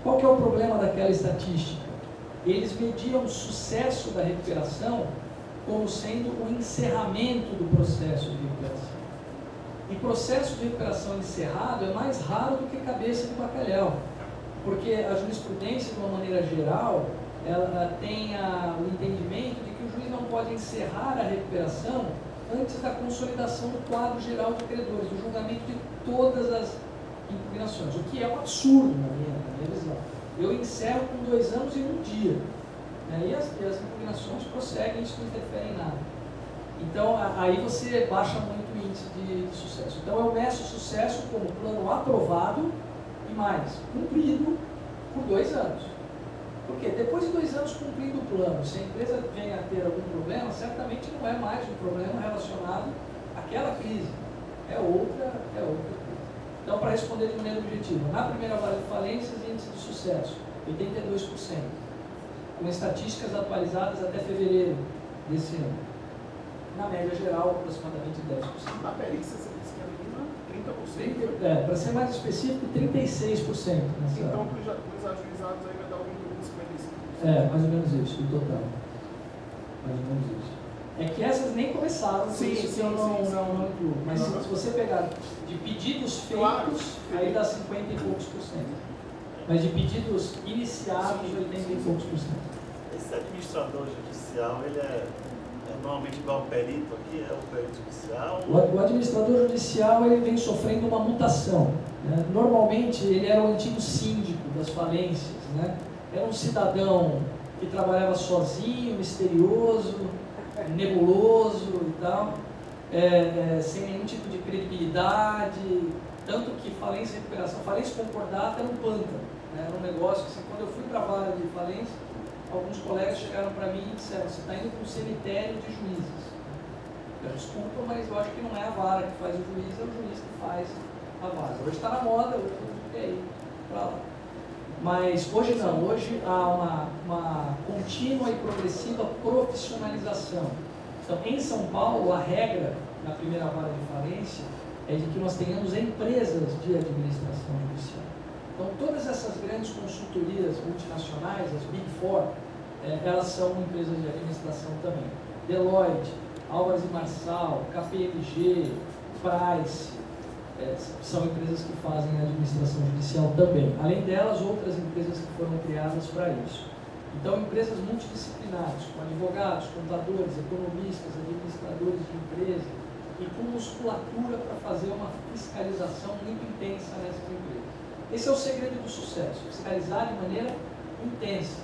Qual que é o problema daquela estatística? Eles mediam o sucesso da recuperação como sendo o encerramento do processo de recuperação. E processo de recuperação encerrado é mais raro do que cabeça de bacalhau, porque a jurisprudência, de uma maneira geral, ela tem o entendimento de que o juiz não pode encerrar a recuperação antes da consolidação do quadro geral de credores, do julgamento de todas as impugnações, o que é um absurdo na minha visão. Eu encerro com 2 anos e 1 dia, né? E as impugnações prosseguem, isso não interfere em nada. Então, aí você baixa muito o índice de sucesso. Então, eu meço o sucesso como plano aprovado e mais, cumprido por 2 anos. Porque depois de 2 anos cumprindo o plano, se a empresa vem a ter algum problema, certamente não é mais um problema relacionado àquela crise, é outra crise. Então, para responder de maneira objetiva, na primeira vara de falências, índice de sucesso, 82%, com estatísticas atualizadas até fevereiro desse ano. Na média geral, aproximadamente 10%. Na perícia, você disse que é mínima 30%? Para ser mais específico, 36%. Então, os ajuizados aí vai dar algum número de 55%? Mais ou menos isso, no total. Mais ou menos isso. É que essas nem começaram, por isso que eu não incluo. Mas se você pegar de pedidos feitos, aí dá 50 e poucos %. Mas de pedidos iniciados, 80 e poucos %. Esse administrador judicial, ele é normalmente igual ao perito aqui, é o perito judicial? O administrador judicial, ele vem sofrendo uma mutação, né? Normalmente, ele era o antigo síndico das falências, né? Era um cidadão que trabalhava sozinho, misterioso, nebuloso e tal, sem nenhum tipo de credibilidade, tanto que falência e recuperação, falência concordata era um pântano, né? Era um negócio que, assim, quando eu fui para a vara de falência, alguns colegas chegaram para mim e disseram: você está indo para um cemitério de juízes. Eu desculpa, mas eu acho que não é a vara que faz o juiz, é o juiz que faz a vara. Hoje está na moda, hoje é ir para lá. Mas hoje não, hoje há uma contínua e progressiva profissionalização. Então, em São Paulo, a regra na primeira vara de falência é de que nós tenhamos empresas de administração judicial. Então, todas essas grandes consultorias multinacionais, as Big Four, elas são empresas de administração também. Deloitte, Álvares e Marçal, KPMG, Price, são empresas que fazem a administração judicial também. Além delas, outras empresas que foram criadas para isso. Então, empresas multidisciplinares, com advogados, contadores, economistas, administradores de empresas, e com musculatura para fazer uma fiscalização muito intensa nessas empresas. Esse é o segredo do sucesso, fiscalizar de maneira intensa.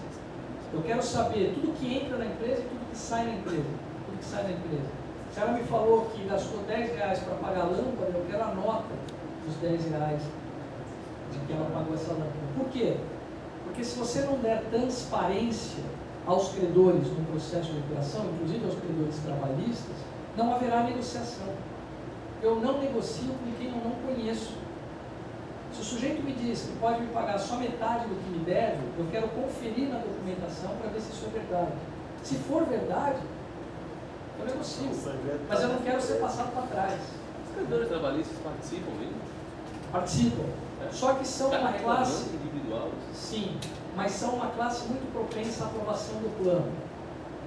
Eu quero saber tudo que entra na empresa e tudo que sai na empresa. Tudo que sai da empresa. Se ela me falou que gastou R$10 para pagar a lâmpada, eu quero a nota dos R$10 de que ela pagou essa lâmpada. Por quê? Porque se você não der transparência aos credores no processo de recuperação, inclusive aos credores trabalhistas, não haverá negociação. Eu não negocio com quem eu não conheço. Se o sujeito me diz que pode me pagar só metade do que me deve, eu quero conferir na documentação para ver se isso é verdade. Se for verdade, eu negocio. Mas eu não quero ser passado para trás. Os credores trabalhistas participam mesmo? Participam. Só que são uma classe individual. Sim, mas são uma classe muito propensa à aprovação do plano.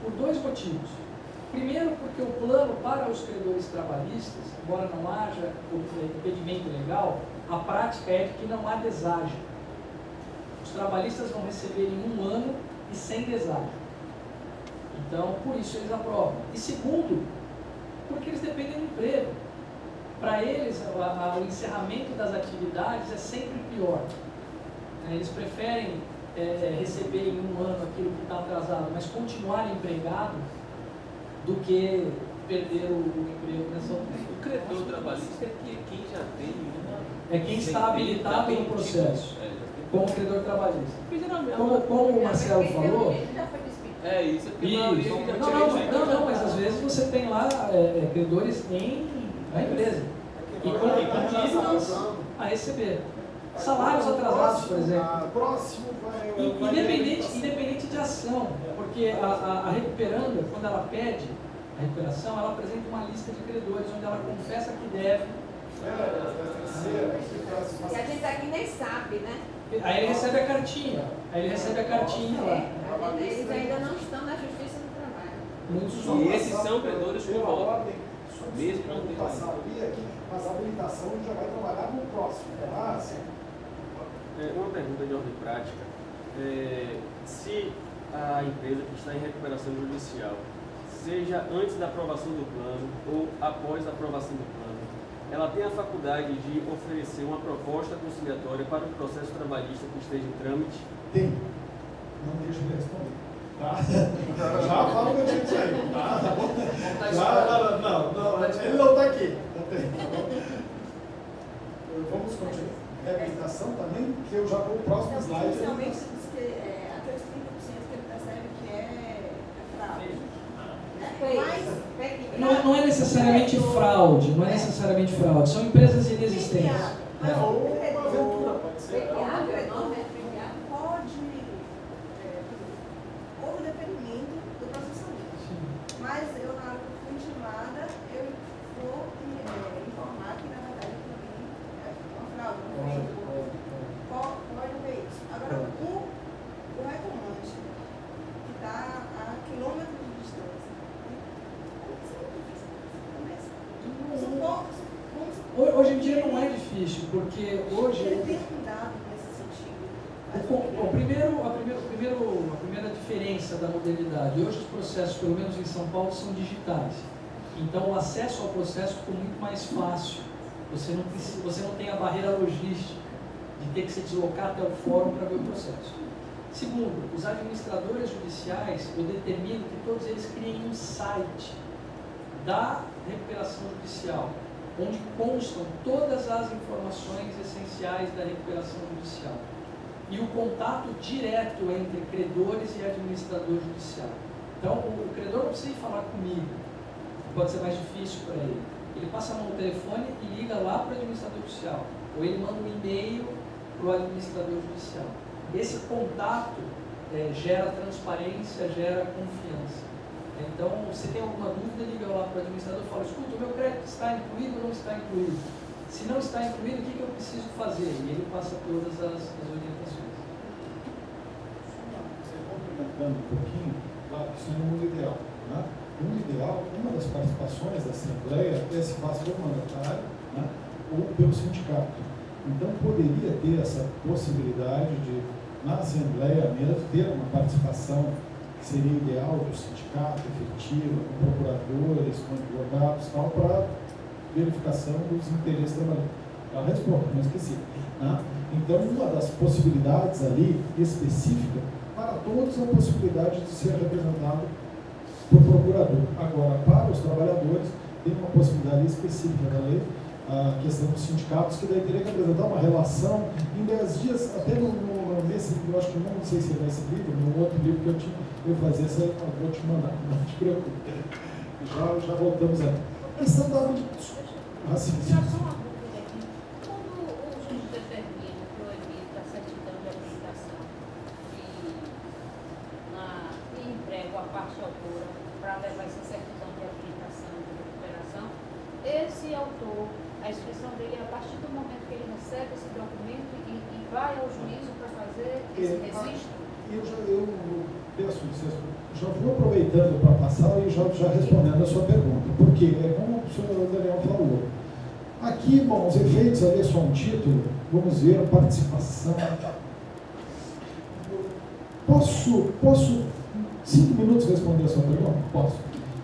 Por dois motivos. Primeiro, porque o plano para os credores trabalhistas, embora não haja impedimento legal, a prática é de que não há deságio. Os trabalhistas vão receber em 1 ano e sem deságio. Então, por isso eles aprovam. E segundo, porque eles dependem do emprego. Para eles, o encerramento das atividades é sempre pior. Eles preferem receber em 1 ano aquilo que está atrasado, mas continuar empregado, do que perder o emprego nessa altura. O credor trabalhista é quem já tem É quem está habilitado no processo, como credor trabalhista. Como o Marcelo falou... É isso, é porque não, mas às vezes você tem lá credores na empresa. E com dívidas a receber. Salários atrasados, por exemplo. Independente de ação, porque a recuperanda, quando ela pede a recuperação, ela apresenta uma lista de credores onde ela confessa que deve. E a gente aqui nem sabe, né? Aí ele recebe a cartinha. Lá. Eles ainda não estão na Justiça do Trabalho. Muitos E esses são credores com voto. Mesmo não tendo mas a habilitação já vai trabalhar no próximo. Uma pergunta de ordem prática. Se a empresa que está em recuperação judicial, seja antes da aprovação do plano ou após a aprovação do plano, ela tem a faculdade de oferecer uma proposta conciliatória para o processo trabalhista que esteja em trâmite? Tem. Não deixa ele responder. Tá? Já fala que eu tinha que sair. Tá bom? Não, ele não está aqui. Vamos continuar. Reabilitação também, que eu já vou o próximo slide. Inicialmente, aqueles 30% que ele percebe que é fraude. Não é necessariamente fraude, são empresas inexistentes. Ou uma aventura, pode ser. Houve dependimento do processamento. Mas eu, na hora que eu fui intimada, eu vou informar que, na verdade, eu também uma fraude. Pode haver isso. Agora, o reclamante, que está a quilômetros de distância, Hoje em dia não é difícil, porque hoje... Ele tem um dado nesse sentido. A primeira diferença da modernidade, hoje os processos, pelo menos em São Paulo, são digitais. Então o acesso ao processo ficou muito mais fácil. Você não tem a barreira logística de ter que se deslocar até o fórum para ver o processo. Segundo, os administradores judiciais, eu determino que todos eles criem um site da recuperação judicial, onde constam todas as informações essenciais da recuperação judicial e o contato direto entre credores e administrador judicial. Então, o credor não precisa falar comigo, pode ser mais difícil para ele. Ele passa a mão no telefone e liga lá para o administrador judicial, ou ele manda um e-mail para o administrador judicial. Esse contato gera transparência, gera confiança. Então, se tem alguma dúvida, liga lá para o administrador e fala: escuta, o meu crédito está incluído ou não está incluído? Se não está incluído, o que eu preciso fazer? E ele passa todas as orientações. Você complementando um pouquinho, claro, isso é um mundo ideal. Né? No mundo ideal, uma das participações da Assembleia é se faz pelo mandatário, né? O pelo sindicato. Então, poderia ter essa possibilidade de, na Assembleia mesmo, ter uma participação que seria ideal do sindicato efetiva, com procuradores, com advogados, tal, para verificação dos interesses trabalhadores. Ela responde, não esqueci. Né? Então, uma das possibilidades ali, específica, para todos, é a possibilidade de ser representado por procurador. Agora, para os trabalhadores, tem uma possibilidade específica da lei, a questão dos sindicatos, que daí teria que apresentar uma relação em 10 dias, até nesse, eu acho que não sei se é nesse livro, no outro livro que eu fazia, essa aí eu vou te mandar, não te preocupe. Já voltamos aí. A questão da raciocínio. Já só uma dúvida aqui. Quando o juiz determina proibir a certidão de habilitação de emprego à parte autora para levar essa certidão de habilitação e de recuperação, esse autor, a inscrição dele é a partir do momento que ele recebe esse documento e vai ao juízo para fazer esse registro? Eu peço licença, já vou aproveitando para passar e já respondendo a sua pergunta, porque, como o senhor Daniel falou, aqui, bom, os efeitos ali é só um título, vamos ver a participação. Posso 5 minutos responder a sua pergunta? Posso.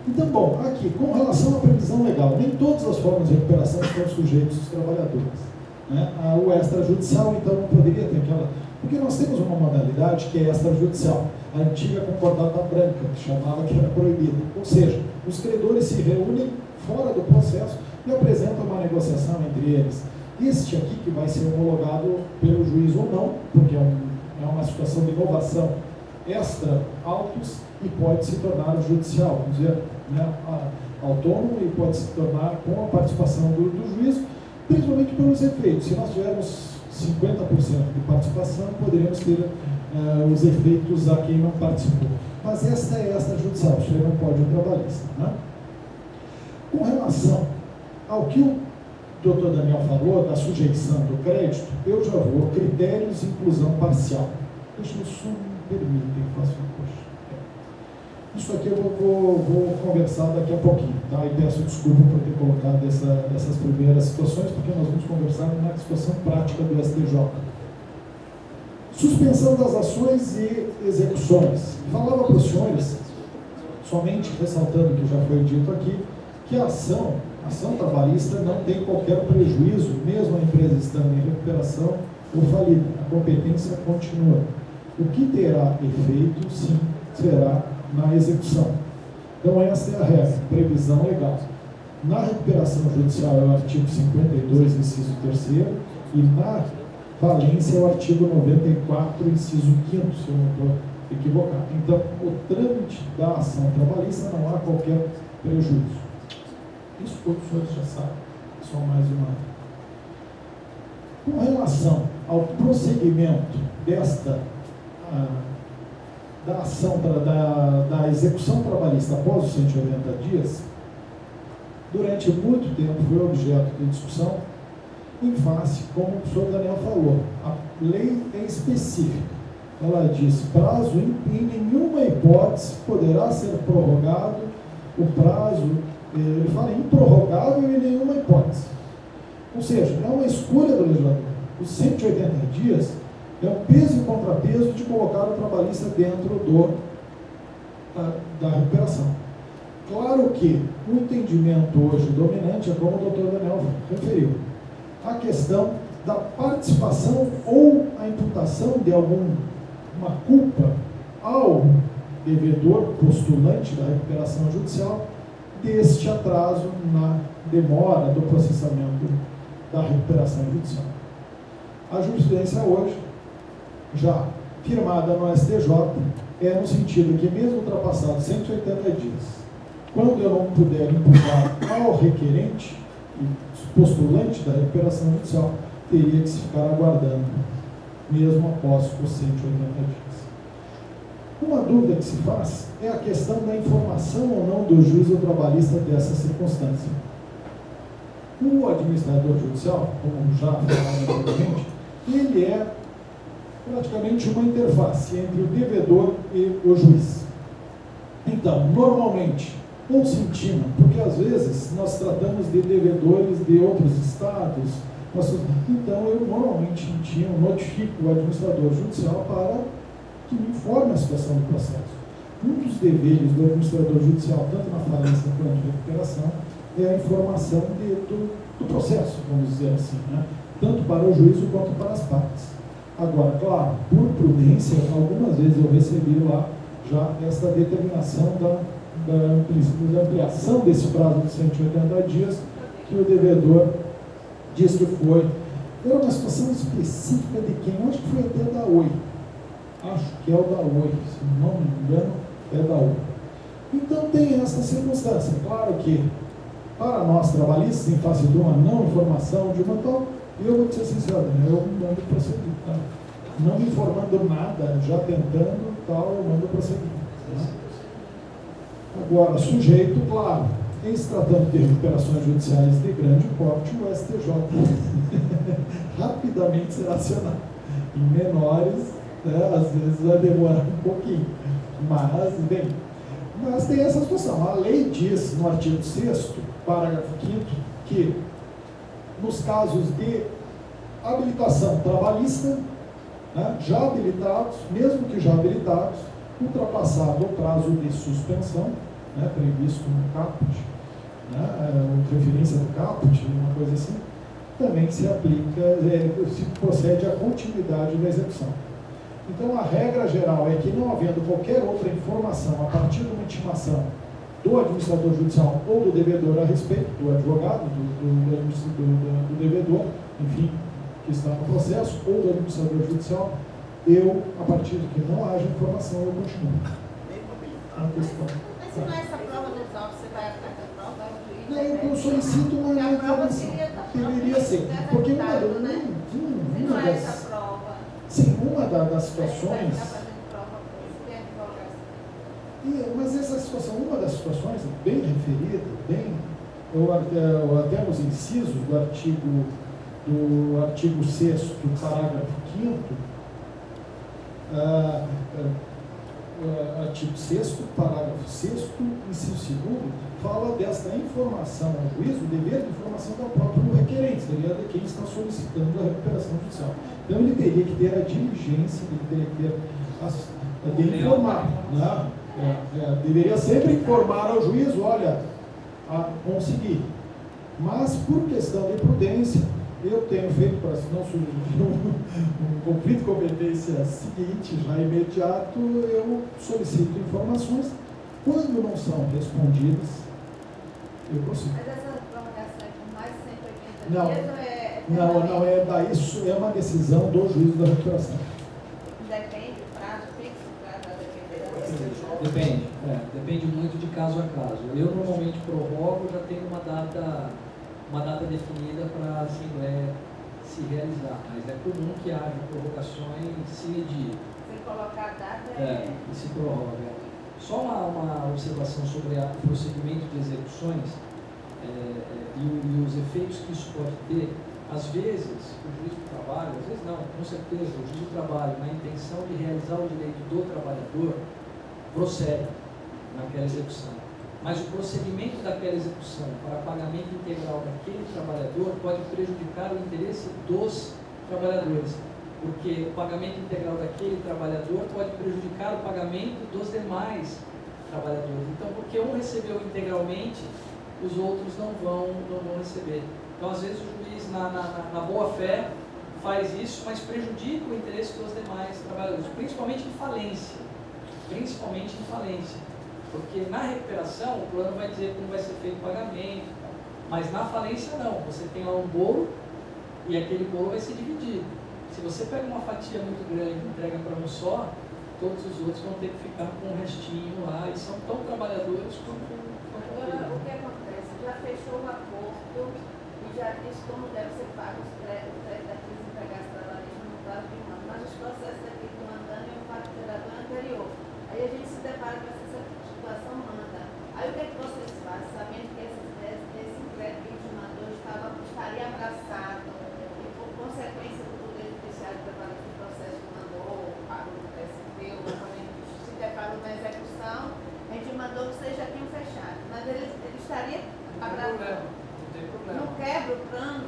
Então, bom, aqui, com relação à previsão legal, nem todas as formas de recuperação estão sujeitas aos trabalhadores. Né? O extrajudicial, então, não poderia ter aquela... Porque nós temos uma modalidade que é extrajudicial, a antiga concordata branca, que chamava que era proibida. Ou seja, os credores se reúnem fora do processo e apresentam uma negociação entre eles. Este aqui, que vai ser homologado pelo juiz ou não, porque é uma situação de inovação extra autos e pode se tornar judicial, vamos dizer, né, autônomo, e pode se tornar com a participação do juiz, principalmente pelos efeitos. Se nós tivermos 50% de participação, poderemos ter os efeitos a quem não participou. Mas esta é extrajudicial, isso aí não pode o trabalhista. Né? Com relação ao que o doutor Daniel falou, da sujeição do crédito, eu já vou critérios de inclusão parcial. Deixa eu só me permitir, faço uma coisa. Isso aqui eu vou conversar daqui a pouquinho, tá? E peço desculpa por ter colocado essas primeiras situações, porque nós vamos conversar na situação prática do STJ. Suspensão das ações e execuções. Falava para os senhores, somente ressaltando o que já foi dito aqui, que a ação trabalhista não tem qualquer prejuízo, mesmo a empresa estando em recuperação ou falida. A competência continua. O que terá efeito, sim, será na execução. Então, essa é a regra, previsão legal. Na recuperação judicial é o artigo 52, inciso 3º, e na falência é o artigo 94, inciso 5º, se eu não estou equivocado. Então, o trâmite da ação trabalhista não há qualquer prejuízo. Isso todos os senhores já sabem, só mais uma. Com relação ao prosseguimento da ação, da execução trabalhista após os 180 dias, durante muito tempo foi objeto de discussão em face, como o professor Daniel falou, a lei é específica. Ela diz, prazo em nenhuma hipótese poderá ser prorrogado o prazo, ele fala improrrogável em nenhuma hipótese. Ou seja, é uma escolha do legislador. Os 180 dias é um peso e contrapeso de colocar o trabalhista dentro da recuperação. Claro que o entendimento hoje dominante é como o doutor Daniel referiu. A questão da participação ou a imputação de alguma culpa ao devedor postulante da recuperação judicial deste atraso na demora do processamento da recuperação judicial. A jurisprudência hoje, já firmada no STJ, é no sentido que, mesmo ultrapassados 180 dias, quando eu não puder imputar ao requerente e postulante da recuperação judicial, teria que se ficar aguardando, mesmo após os 180 dias. Uma dúvida que se faz é a questão da informação ou não do juízo trabalhista dessa circunstância. O administrador judicial, como já falamos anteriormente, ele é praticamente uma interface entre o devedor e o juiz. Então, normalmente, ou se intima, porque às vezes nós tratamos de devedores de outros estados, Então, eu normalmente notifico o administrador judicial para que me informe a situação do processo. Um dos deveres do administrador judicial, tanto na falência quanto na recuperação, é a informação do processo, vamos dizer assim, né? Tanto para o juízo quanto para as partes. Agora, claro, por prudência, algumas vezes eu recebi lá já essa determinação da ampliação desse prazo de 180 dias, que o devedor diz que foi. Era uma situação específica de quem? Eu acho que foi até da Oi. Acho que é o da Oi, se não me engano, é da Oi. Então tem essa circunstância. Claro que, para nós trabalhistas, em face de uma não informação, de uma tal, eu vou ser sincero, né? Eu mando prosseguir, tá? Não me informando nada, já tentando, tal, eu mando prosseguir. Né? Agora, sujeito, claro, em se tratando de recuperações judiciais de grande porte, o STJ rapidamente será acionado. Em menores, né, às vezes vai demorar um pouquinho, mas tem essa situação. A lei diz no artigo 6º, parágrafo 5º, que nos casos de habilitação trabalhista, né, já habilitados, mesmo que já habilitados, ultrapassado o prazo de suspensão, né, previsto no caput, né, referência do caput, uma coisa assim, também se aplica, se procede à continuidade da execução. Então, a regra geral é que, não havendo qualquer outra informação a partir de uma intimação do administrador judicial ou do devedor a respeito, do advogado, do devedor, enfim, que está no processo, ou do administrador judicial, eu, a partir de que não haja informação, eu continuo. Mas se não é essa prova dos autos, você vai atrás da prova, o juiz... Eu solicito uma informação. Deveria ser. Porque se não é essa prova... Sim, uma das situações... Mas essa situação, uma das situações bem referida, eu até nos incisos do artigo 6º, parágrafo 5º, artigo 6º, parágrafo 6º, inciso 2º, fala desta informação ao juiz, o dever de informação do próprio requerente, seria de quem está solicitando a recuperação judicial. Então ele teria que ter a diligência, ele teria que ter informar, né? Deveria sempre informar ao juiz, olha, a conseguir. Mas por questão de prudência, eu tenho feito, para se não surgir um conflito de competência seguinte, já imediato, eu solicito informações. Quando não são respondidas, eu prossigo. Mas essa prorrogação é por mais de 180 Não. dias ou é... Não é daí, isso é uma decisão do juízo da recuperação. Depende do prazo fixo, o prazo vai depender da Depende muito de caso a caso. Eu normalmente prorrogo, já tenho uma data definida para a Assembleia se realizar, mas é comum que haja prorrogações sine die. Se colocar a data e se prorroga. Só uma observação sobre o procedimento de execuções e os efeitos que isso pode ter. Às vezes, o juiz do trabalho, às vezes não, com certeza, o juiz do trabalho, na intenção de realizar o direito do trabalhador, procede naquela execução. Mas o procedimento daquela execução para pagamento integral daquele trabalhador pode prejudicar o interesse dos trabalhadores, porque o pagamento integral daquele trabalhador pode prejudicar o pagamento dos demais trabalhadores. Então, porque um recebeu integralmente, os outros não vão receber. Então, às vezes, o juiz, na boa-fé, faz isso, mas prejudica o interesse dos demais trabalhadores, principalmente em falência. Porque na recuperação, o plano vai dizer como vai ser feito o pagamento, mas na falência não. Você tem lá um bolo e aquele bolo vai ser dividido. Se você pega uma fatia muito grande e entrega para um só, todos os outros vão ter que ficar com um restinho lá, e são tão trabalhadores quanto Agora, o que acontece? Já fechou o acordo e já disse como deve ser pago os créditos daqueles empregados trabalhistas no prazo de um ano, mas os processos daqui estão andando e o pacto gerador anterior. Aí a gente se depara com essa situação anda. Aí o que é que vocês fazem, sabendo que esse crédito que te mandou estaria abraçado e por consequência do Poder Judiciário preparando o processo que mandou, pago no PSP, ou quando a gente se deparou na execução, a gente mandou que vocês já tinham fechado, mas ele estaria abraçado. não tem problema. Não quebra o plano,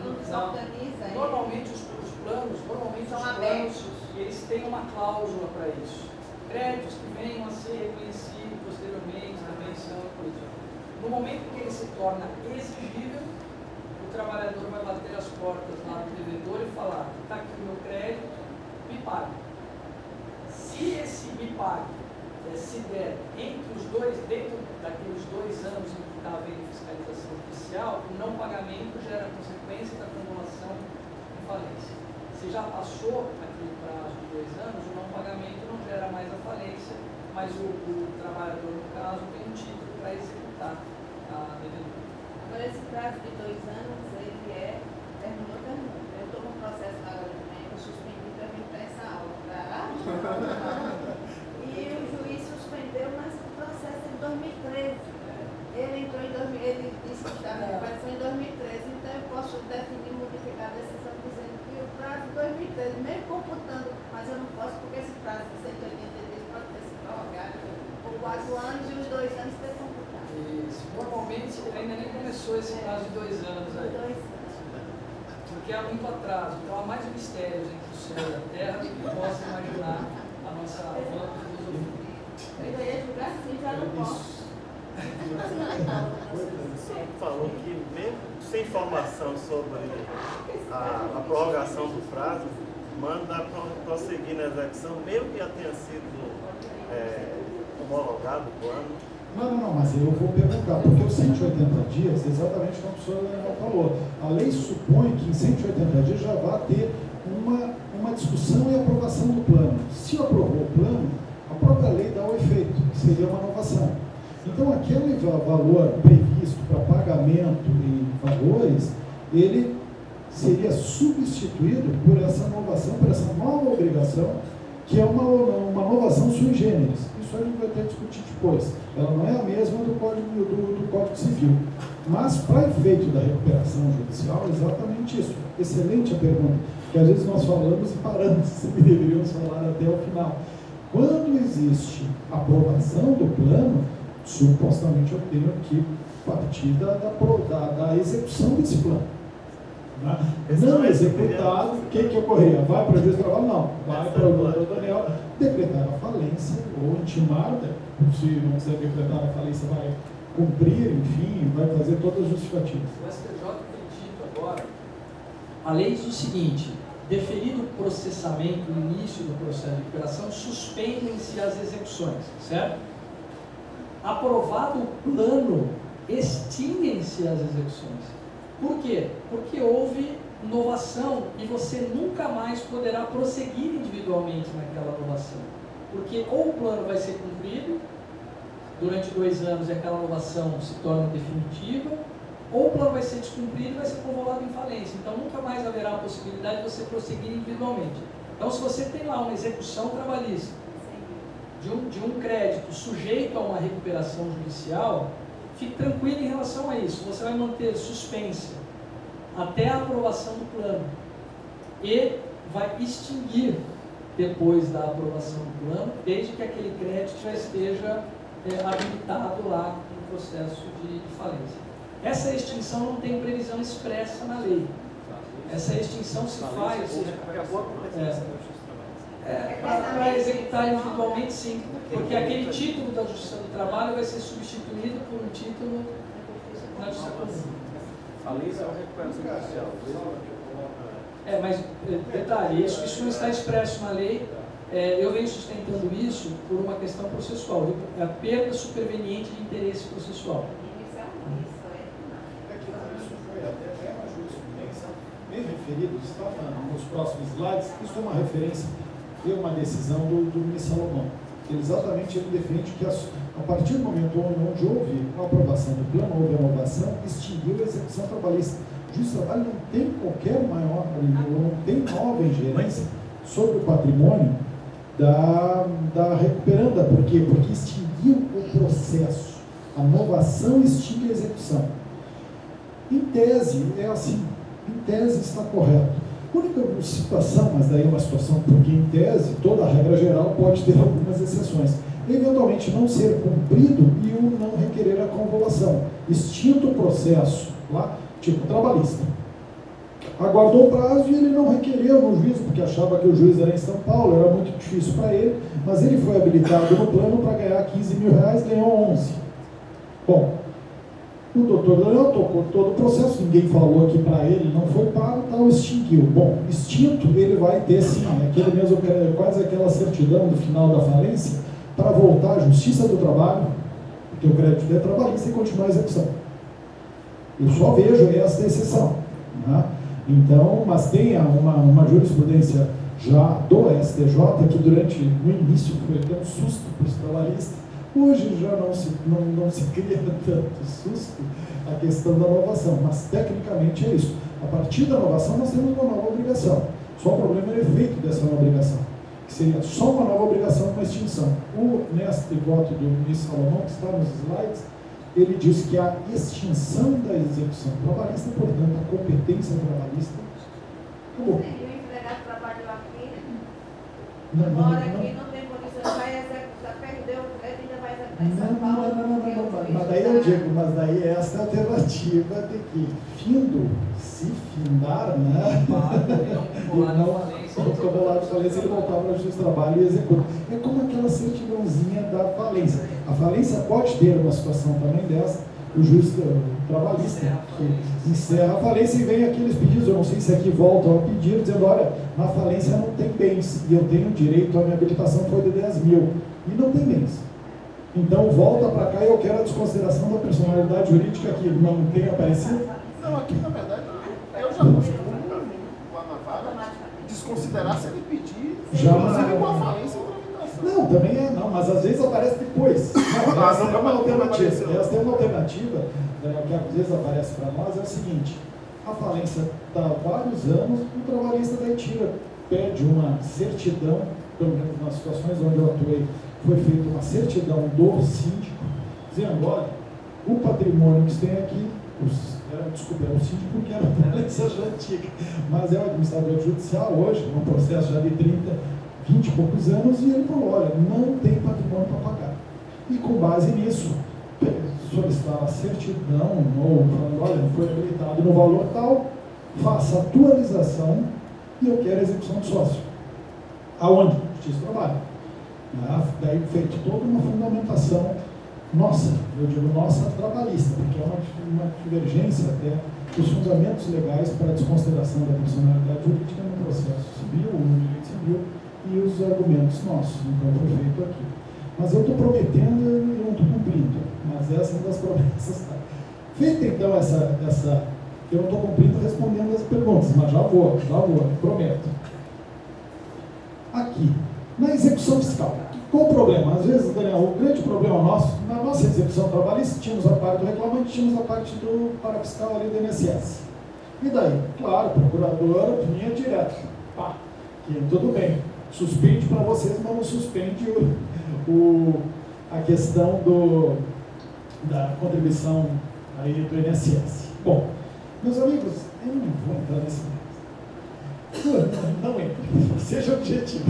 não Não. organiza ele. Normalmente os planos, São os abertos. planos, eles têm uma cláusula para isso. Créditos que venham a ser reconhecidos posteriormente também são incluídos. No momento em que ele se torna exigível, o trabalhador vai bater as portas lá do devedor e falar: está aqui o meu crédito, me pague. Se esse me pague se der dentro daqueles 2 anos em que está havendo fiscalização oficial, o não pagamento gera consequência da acumulação de falência. Se já passou aquele prazo de 2 anos, o não pagamento não gera mais a falência, mas o trabalhador, no caso, tem um título para executar a devedura. Agora, esse prazo de 2 anos, ele terminou. Eu estou no processo agora também, eu suspendi para vir para essa aula, e o juiz suspendeu, mas o processo é de 2013. Ele entrou ele disse que estava em recuperação em 2013, então eu posso definir, modificar a decisão dizendo que o prazo de 2013, mesmo computando, mas eu não posso porque esse prazo de 180 dias pode ter se prorrogado por 4 anos e os 2 anos ter computado. Isso. Normalmente ainda nem começou esse prazo de 2 anos aí. 2 anos. Porque há muito atraso. Então há mais mistérios entre o céu e a terra do que possa imaginar a nossa filosofia. Eu ia julgar assim, já não posso. Você falou que mesmo sem informação sobre a prorrogação do prazo, manda prosseguir na execução, mesmo que já tenha sido homologado o plano. Não, mas eu vou perguntar, porque os 180 dias, exatamente como o professor Daniel falou, a lei supõe que em 180 dias já vai ter uma discussão e aprovação do plano. Se aprovou o plano, a própria lei dá o efeito, que seria uma inovação. Então, aquele valor previsto para pagamento em valores, ele seria substituído por essa inovação, por essa nova obrigação, que é uma inovação sui generis. Isso a gente vai ter que discutir depois. Ela não é a mesma do Código Civil. Mas, para efeito da recuperação judicial, é exatamente isso. Excelente a pergunta, que às vezes nós falamos e paramos, sempre deveríamos falar até o final. Quando existe aprovação do plano, supostamente eu tenho que partir da execução desse plano. Não executado, o que ocorreria? Vai para o juiz de trabalho? Não. Vai para o doutor Daniel decretar a falência ou intimar, se não quiser decretar a falência, vai cumprir, enfim, vai fazer todas as justificativas. O STJ tem dito agora, a lei diz o seguinte: deferido o processamento, o início do processo de recuperação, suspendem-se as execuções, certo? Aprovado o plano, extinguem-se as execuções. Por quê? Porque houve inovação e você nunca mais poderá prosseguir individualmente naquela inovação. Porque ou o plano vai ser cumprido durante 2 anos e aquela inovação se torna definitiva, ou o plano vai ser descumprido e vai ser convolado em falência. Então nunca mais haverá a possibilidade de você prosseguir individualmente. Então, se você tem lá uma execução trabalhista de um crédito sujeito a uma recuperação judicial, fique tranquilo em relação a isso. Você vai manter suspensa até a aprovação do plano e vai extinguir depois da aprovação do plano, desde que aquele crédito já esteja habilitado lá no processo de falência. Essa extinção não tem previsão expressa na lei. Essa extinção se faz para executar individualmente, sim, porque aquele título da Justiça do Trabalho vai ser substituído por um título na Justiça Comum. A lei é uma recuperação judicial. Mas detalhe, isso não está expresso na lei. Eu venho sustentando isso por uma questão processual, a perda superveniente de interesse processual. Isso foi até uma jurisprudência bem referido, está nos próximos slides. Isso é uma referência e uma decisão do ministro Salomão. Exatamente, ele defende que a partir do momento onde houve a aprovação do plano, houve a inovação, extinguiu a execução trabalhista. O juiz do trabalho não tem qualquer não tem nova ingerência sobre o patrimônio da recuperanda. Por quê? Porque extinguiu o processo. A inovação extingue a execução. Em tese, é assim. Em tese está correto. A única situação, mas daí é uma situação porque em tese, toda a regra geral pode ter algumas exceções. Eventualmente não ser cumprido e o não requerer a convolução. Extinto o processo, lá, tipo trabalhista. aguardou o prazo e ele não requereu no juízo, porque achava que o juiz era em São Paulo, era muito difícil para ele, mas ele foi habilitado no plano para ganhar 15 mil reais, ganhou 11. Bom, o doutor Daniel tocou todo o processo, ninguém falou aqui para ele, não foi pago, tal, extinguiu. Bom, extinto ele vai ter sim, aquele mesmo, quase aquela certidão do final da falência, para voltar à Justiça do Trabalho, porque o crédito é trabalhista e continuar a execução. Eu só vejo essa exceção. Né? Então, mas tem uma jurisprudência já do STJ que no início foi até um susto para os trabalhistas. Hoje já não se cria tanto susto a questão da inovação, mas tecnicamente é isso. A partir da inovação nós temos uma nova obrigação. Só o problema é o efeito dessa nova obrigação, que seria só uma nova obrigação com extinção. Neste voto do ministro Salomão, que está nos slides, ele diz que a extinção da execução trabalhista, portanto, a competência trabalhista, acabou. O empregado trabalhou aqui, Não, mora aqui, não tem condição, vai executar, perdeu o crédito e ainda vai executar em São Paulo. Mas daí eu digo, mas daí essa é a alternativa de que, se findar, né? O acumulado de falência, ele voltava para a Justiça do Trabalho e executa. É como aquela certidãozinha da falência. A falência pode ter uma situação também dessa, o juiz trabalhista que encerra a falência e vem aqueles pedidos, eu não sei se aqui voltam a pedir, dizendo, olha, na falência não tem bens, e eu tenho direito, a minha habilitação foi de 10 mil, e não tem bens. Então volta para cá e eu quero a desconsideração da personalidade jurídica que não tem aparecido. Não, aqui na verdade, eu já costumo, lá na vara, desconsiderar se ele pedir, inclusive com a falência ou tramitação. Não, também é, não, mas às vezes aparece depois. Essa é uma alternativa. Essa é uma alternativa que às vezes aparece para nós, é o seguinte, a falência está há vários anos, o trabalhista daí pede uma certidão, pelo menos nas situações onde eu atuei, foi feita uma certidão do síndico, dizendo, olha, o patrimônio que você tem aqui, era o síndico que era a falência já antiga, mas é o administrador judicial hoje, num processo já de 20 e poucos anos, e ele falou, olha, não tem patrimônio para pagar. E com base nisso, solicitar a certidão, ou falando, olha, foi habilitado no valor tal, faça atualização e eu quero execução de sócio. Aonde? Justiça do Trabalho. Daí feito toda uma fundamentação nossa, eu digo nossa trabalhista, porque é uma divergência até dos fundamentos legais para a desconsideração da personalidade jurídica no processo civil, no direito civil, e os argumentos nossos, então foi feito aqui. Mas eu estou prometendo e eu não estou cumprindo, mas essa é uma das promessas. Feita então essa eu não estou cumprindo respondendo as perguntas, mas já vou, prometo. Aqui, na execução fiscal, qual o problema? Às vezes, Daniel, o grande problema nosso, na nossa execução trabalhista, tínhamos a parte do reclamante, tínhamos a parte do parafiscal ali do INSS. E daí? Claro, a procuradora vinha direto. Pá, que tudo bem, suspende para vocês, mas não suspende a questão da contribuição aí do INSS. Bom, meus amigos, eu não vou entrar nesse... Não entra, seja objetivo.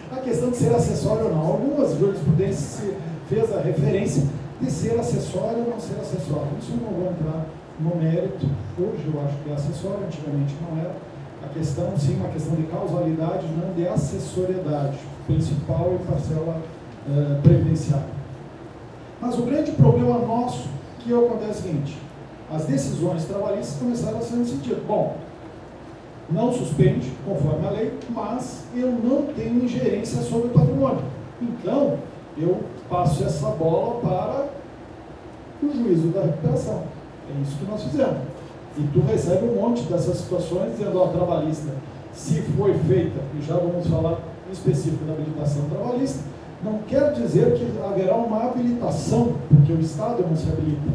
A questão de ser acessório ou não. Algumas jurisprudências fez a referência de ser acessório ou não ser acessório. Isso eu não vou entrar no mérito. Hoje eu acho que é acessório, antigamente não era. A questão, sim, uma questão de causalidade, não de acessoriedade, principal e parcela previdenciária. Mas o grande problema nosso que acontece é o seguinte, as decisões trabalhistas começaram a ser no sentido, bom, não suspende, conforme a lei, mas eu não tenho ingerência sobre o patrimônio. Então, eu passo essa bola para o juízo da recuperação. É isso que nós fizemos. E tu recebe um monte dessas situações, dizendo, ó, trabalhista, se foi feita, e já vamos falar específico da habilitação trabalhista, não quer dizer que haverá uma habilitação, porque o Estado não se habilita.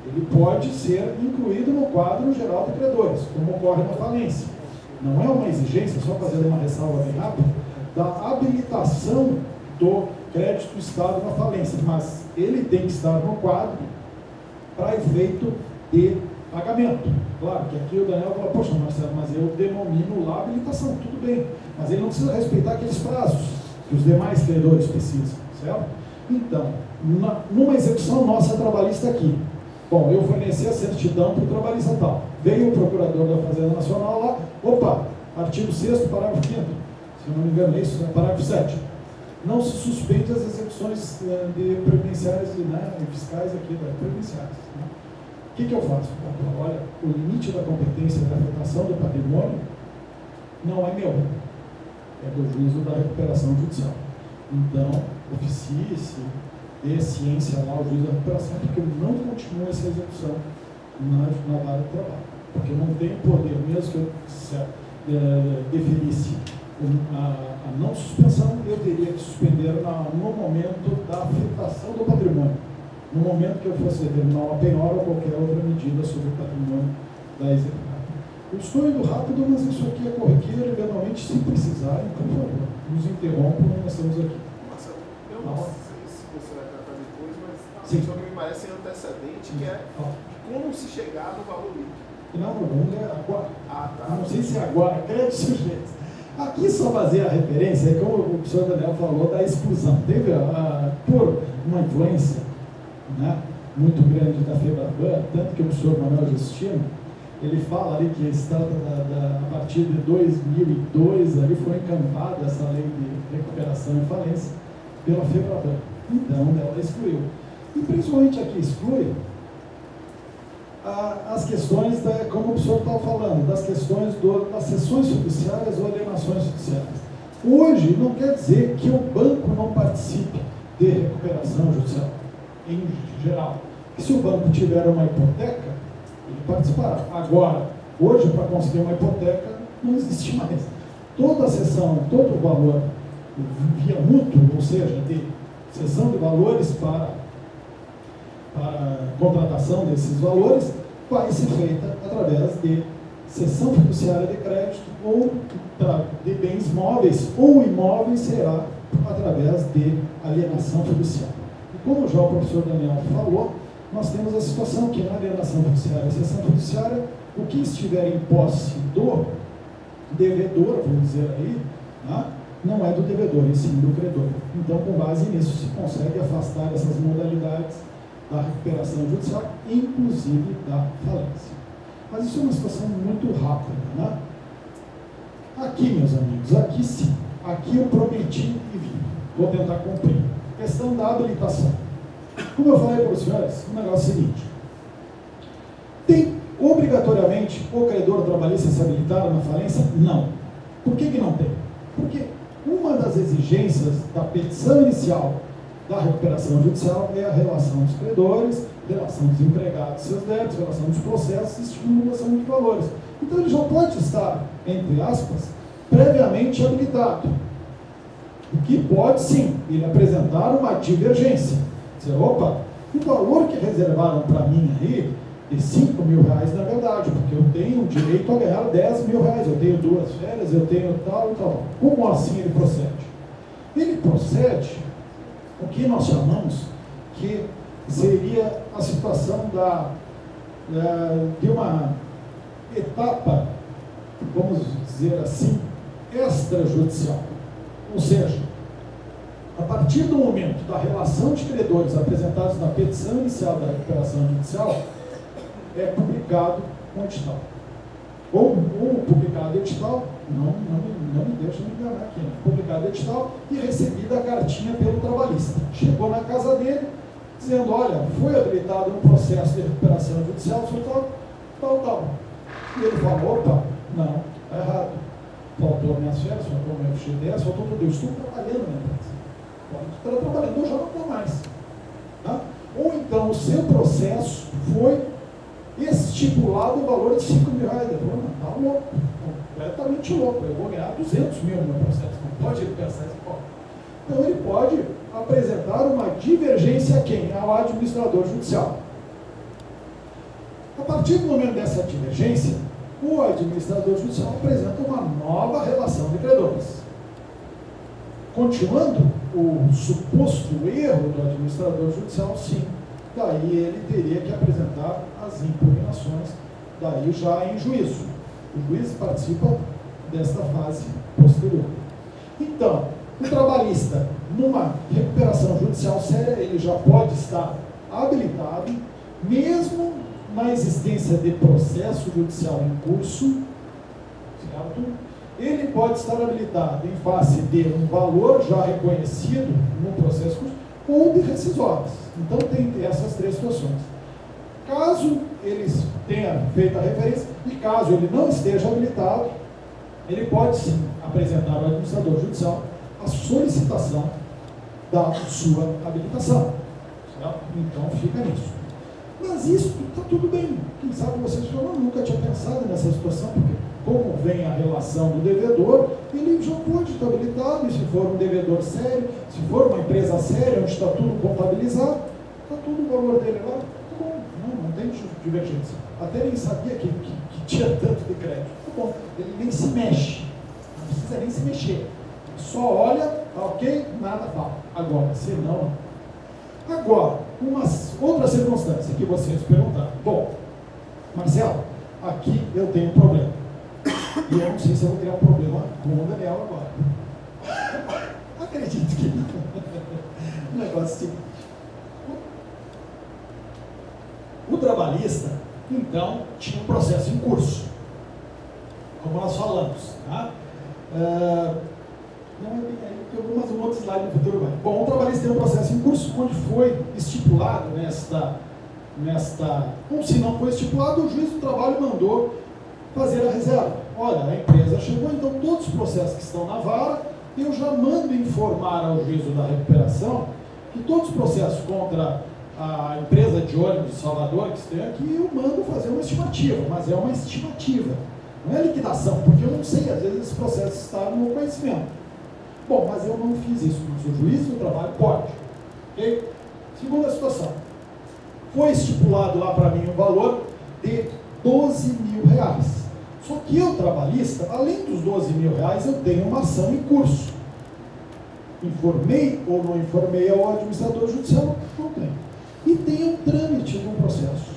Ele pode ser incluído no quadro geral de credores, como ocorre na falência. Não é uma exigência, só fazendo uma ressalva bem rápida, da habilitação do crédito do Estado na falência, mas ele tem que estar no quadro para efeito de pagamento. Claro que aqui o Daniel fala, poxa, Marcelo, mas eu denomino lá habilitação, tudo bem, mas ele não precisa respeitar aqueles prazos que os demais credores precisam, certo? Então, numa execução nossa trabalhista aqui, Bom, eu forneci a certidão para o trabalhista tal. Veio o procurador da Fazenda Nacional lá, opa, artigo 6º, parágrafo 5º, se eu não me engano é isso, parágrafo 7º. Não se suspende as execuções de previdenciárias e fiscais aqui, previdenciárias. Né? O que eu faço? Olha, o limite da competência da afetação do patrimônio não é meu, é do juízo da recuperação judicial. Então, oficie-se, dê ciência lá ao juiz da recuperação, porque eu não continuo essa execução na vara de trabalho. Porque eu não tenho poder, mesmo que eu deferisse a não suspensão, eu teria que suspender no momento da afetação do patrimônio. No momento que eu fosse determinar uma penhora ou qualquer outra medida sobre o patrimônio da executada. Eu estou indo rápido, mas isso aqui é corriqueiro, eventualmente, se precisarem, por favor, nos interrompam, nós estamos aqui. Marcelo, eu não sei se você vai tratar depois, mas sim, isso que me parece antecedente, que é como se chegar no valor líquido. Não, vamos ler agora. Tá. Não sei se é agora, crédito sujeito. Aqui só fazer a referência, é como o professor Daniel falou, da exclusão. Teve, por uma influência, né, muito grande da FEBRABAN, tanto que o professor Manuel Justino, ele fala ali que a partir de 2002 ali foi encampada essa lei de recuperação e falência pela FEBRABAN. Então, ela excluiu. E principalmente aqui exclui as questões, como o professor estava falando, das questões das sessões judiciárias ou alienações judiciárias. Hoje não quer dizer que o banco não participe de recuperação judicial, em geral. Se o banco tiver uma hipoteca, ele participará. Agora, hoje, para conseguir uma hipoteca, não existe mais. Toda a sessão, todo o valor via mútuo, ou seja, de cessão de valores para contratação desses valores, vai ser feita através de cessão fiduciária de crédito ou de bens móveis ou imóveis, será através de alienação fiduciária. E como já o professor Daniel falou, nós temos a situação que na alienação fiduciária e cessão fiduciária, o que estiver em posse do devedor, vamos dizer aí, né, não é do devedor, e sim do credor. Então, com base nisso, se consegue afastar essas modalidades da recuperação judicial, inclusive da falência. Mas isso é uma situação muito rápida, né? Aqui, meus amigos, aqui sim. Aqui eu prometi e vim. Vou tentar cumprir. Questão da habilitação. Como eu falei para os senhores, o negócio é o seguinte. Tem, obrigatoriamente, o credor trabalhista se habilitar na falência? Não. Por que não tem? Porque uma das exigências da petição inicial da recuperação judicial é a relação dos credores, relação dos empregados, seus débitos, relação dos processos e estimulação de valores. Então ele já pode estar, entre aspas, previamente habilitado. O que pode sim, ele apresentar uma divergência. Dizer, opa, o valor que reservaram para mim aí de R$5.000 na verdade, porque eu tenho direito a ganhar R$10.000, eu tenho 2 férias, eu tenho tal e tal. Como assim ele procede? Ele procede o que nós chamamos que seria a situação de uma etapa, vamos dizer assim, extrajudicial. Ou seja, a partir do momento da relação de credores apresentados na petição inicial da recuperação judicial, é publicado um edital. Ou publicado edital, não me deixa me enganar aqui, né? Publicado edital e recebida a cartinha pelo trabalhista. Chegou na casa dele, dizendo, olha, foi habilitado um processo de recuperação judicial, tal. E ele falou, opa, não, está errado. Faltou minhas férias, faltou meu FGTS, faltou tudo. Eu estou trabalhando na empresa. Estou trabalhando, eu já não estou mais. Tá? Ou então o seu processo foi estipulado o valor de R$5.000. Ele falou, não, está louco, completamente louco. Eu vou ganhar R$200.000 no meu processo. Não pode ele pensar isso. Então ele pode apresentar uma divergência a quem? Ao administrador judicial. A partir do momento dessa divergência, o administrador judicial apresenta uma nova relação de credores. Continuando o suposto erro do administrador judicial, sim, daí ele teria que apresentar as impugnações, daí já em juízo. O juiz participa desta fase posterior. Então, o trabalhista, numa recuperação judicial séria, ele já pode estar habilitado mesmo na existência de processo judicial em curso, certo? Ele pode estar habilitado em face de um valor já reconhecido no processo em curso ou de rescisórias. Então tem essas três situações. Caso ele tenha feito a referência e caso ele não esteja habilitado, ele pode sim apresentar ao administrador judicial a solicitação da sua habilitação, certo? Então fica nisso. Mas isso está tudo bem. Quem sabe vocês falam, eu nunca tinha pensado nessa situação, porque como vem a relação do devedor, ele já pode estar habilitado, e se for um devedor sério, se for uma empresa séria, onde está tudo contabilizado, está tudo o valor dele lá, tá bom, não tem divergência. Até nem sabia que tinha tanto de crédito. Tá bom, ele nem se mexe, não precisa nem se mexer. Só olha, tá ok, nada fala. Agora, se não. Agora, uma outra circunstância que vocês perguntaram. Bom, Marcelo, aqui eu tenho um problema. E eu não sei se eu vou ter um problema com o Daniel agora. Acredito que não. O negócio é o seguinte. O trabalhista, então, tinha um processo em curso. Como nós falamos. Tá? Não é bem aí, porque eu vou fazer um outro slide no futuro. Bom, o trabalhista tem um processo em curso onde foi estipulado ou se não foi estipulado, o juiz do trabalho mandou fazer a reserva. Olha, a empresa chegou, então todos os processos que estão na vara, eu já mando informar ao juízo da recuperação que todos os processos contra a empresa de ônibus de Salvador, que tem aqui, eu mando fazer uma estimativa, mas é uma estimativa, não é liquidação, porque eu não sei, às vezes esse processo está no meu conhecimento. Bom, mas eu não fiz isso, mas o juiz do trabalho pode. Okay? Segunda situação. Foi estipulado lá para mim um valor de R$12.000. Só que eu, trabalhista, além dos R$12.000, eu tenho uma ação em curso. Informei ou não informei ao administrador judicial? Não tenho. E tem um trâmite no processo.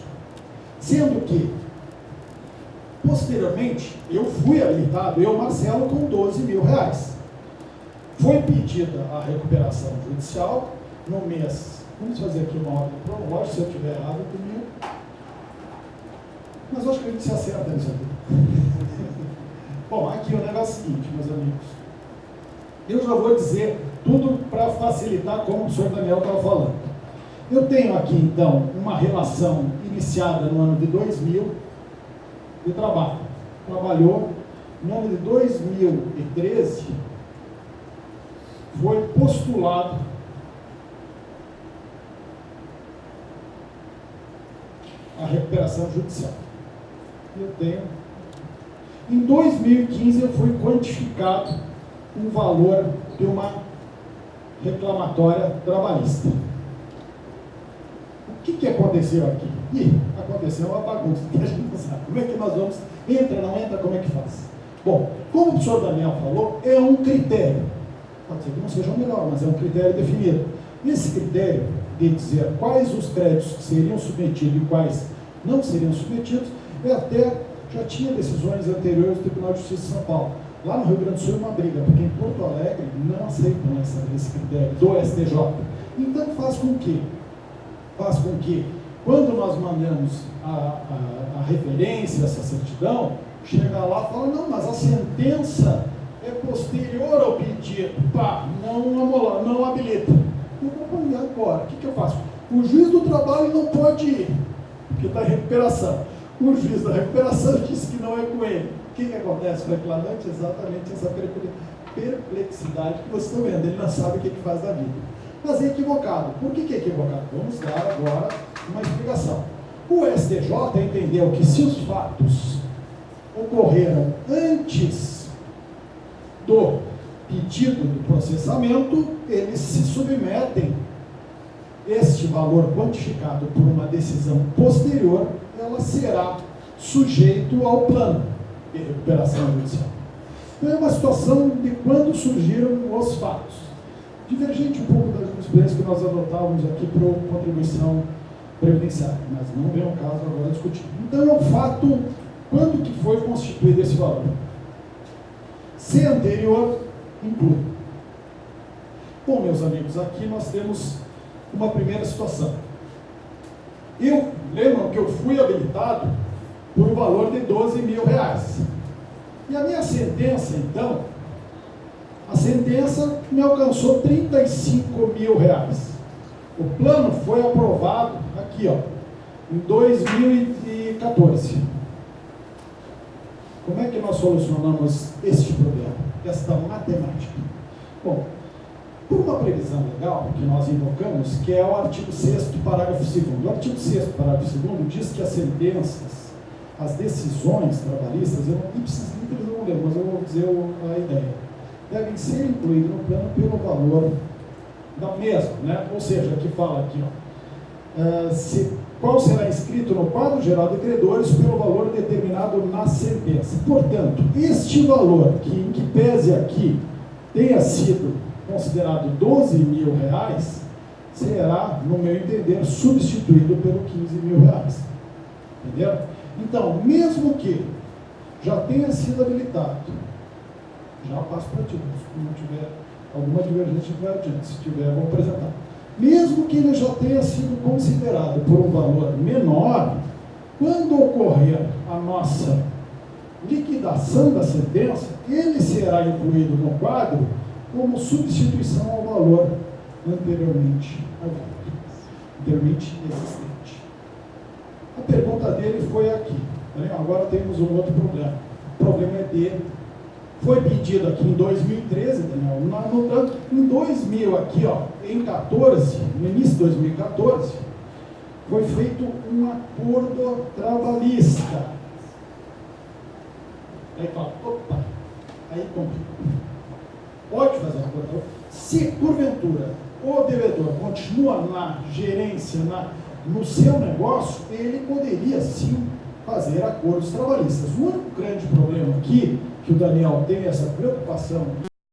Sendo que, posteriormente, eu fui habilitado, eu, Marcelo, com R$12.000. Foi pedida a recuperação judicial no mês. Vamos fazer aqui uma ordem cronológica, se eu estiver errado comigo. Mas eu acho que a gente se acerta nisso aqui. Bom, aqui o negócio é o seguinte, meus amigos. Eu já vou dizer tudo para facilitar, como o senhor Daniel estava falando. Eu tenho aqui, então, uma relação iniciada no ano de 2000 de trabalho. Trabalhou no ano de 2013. Foi postulado a recuperação judicial. Eu tenho. Em 2015 eu fui quantificado um valor de uma reclamatória trabalhista. O que aconteceu aqui? Aconteceu uma bagunça que a gente não sabe. Como é que nós vamos? Entra, não entra, como é que faz? Bom, como o professor Daniel falou, é um critério. Pode ser que não seja o melhor, mas é um critério definido. Esse critério de dizer quais os créditos que seriam submetidos e quais não seriam submetidos, já tinha decisões anteriores do Tribunal de Justiça de São Paulo. Lá no Rio Grande do Sul é uma briga, porque em Porto Alegre não aceitam esse critério do STJ. Então faz com que, quando nós mandamos a referência, essa certidão, chega lá e fala, não, mas a sentença é posterior ao pedido, não habilita. E agora, o que eu faço? O juiz do trabalho não pode ir, porque está em recuperação. O juiz da recuperação disse que não é com ele. O que acontece com o reclamante? Exatamente essa perplexidade que vocês estão vendo. Ele não sabe o que faz da vida. Mas é equivocado. Por que é equivocado? Vamos dar agora uma explicação. O STJ entendeu que se os fatos ocorreram antes do pedido do processamento, eles se submetem, este valor quantificado por uma decisão posterior, ela será sujeito ao plano de recuperação judicial. Então é uma situação de quando surgiram os fatos. Divergente um pouco da jurisprudência que nós adotávamos aqui para a contribuição previdenciária, mas não vem ao caso agora discutir. Então é um fato, quando que foi constituído esse valor? Se anterior, inclui. Bom, meus amigos, aqui nós temos uma primeira situação. Eu lembro que eu fui habilitado por um valor de R$12.000. E a minha sentença, então, a sentença me alcançou R$35.000. O plano foi aprovado aqui, ó, em 2014. Como é que nós solucionamos este problema, esta matemática? Bom, por uma previsão legal que nós invocamos, que é o artigo 6º, parágrafo 2º. O artigo 6º, parágrafo 2º, diz que as sentenças, as decisões trabalhistas, eu não lembro, mas eu vou dizer a ideia, devem ser incluídas no plano pelo valor da mesma, né? Ou seja, aqui fala aqui, ó, qual será inscrito no quadro geral de credores pelo valor determinado na sentença. Portanto, este valor, que em que pese aqui tenha sido considerado R$12.000, será, no meu entender, substituído pelo R$15.000. Entenderam? Então, mesmo que já tenha sido habilitado, já passo para ti, se não tiver alguma divergência, vai adiante. Se tiver, vou apresentar. Mesmo que ele já tenha sido considerado por um valor menor, quando ocorrer a nossa liquidação da sentença, ele será incluído no quadro como substituição ao valor anteriormente havido, anteriormente existente. A pergunta dele foi aqui. Né? Agora temos um outro problema. O problema é dele. Foi pedido aqui em 2013, Daniel, em 2000 aqui, ó, em 14, no início de 2014, foi feito um acordo trabalhista. Aí fala, opa, aí complica. Pode fazer um acordo. Se, porventura, o devedor continua na gerência, no seu negócio, ele poderia sim fazer acordos trabalhistas. O único grande problema aqui, que o Daniel tem essa preocupação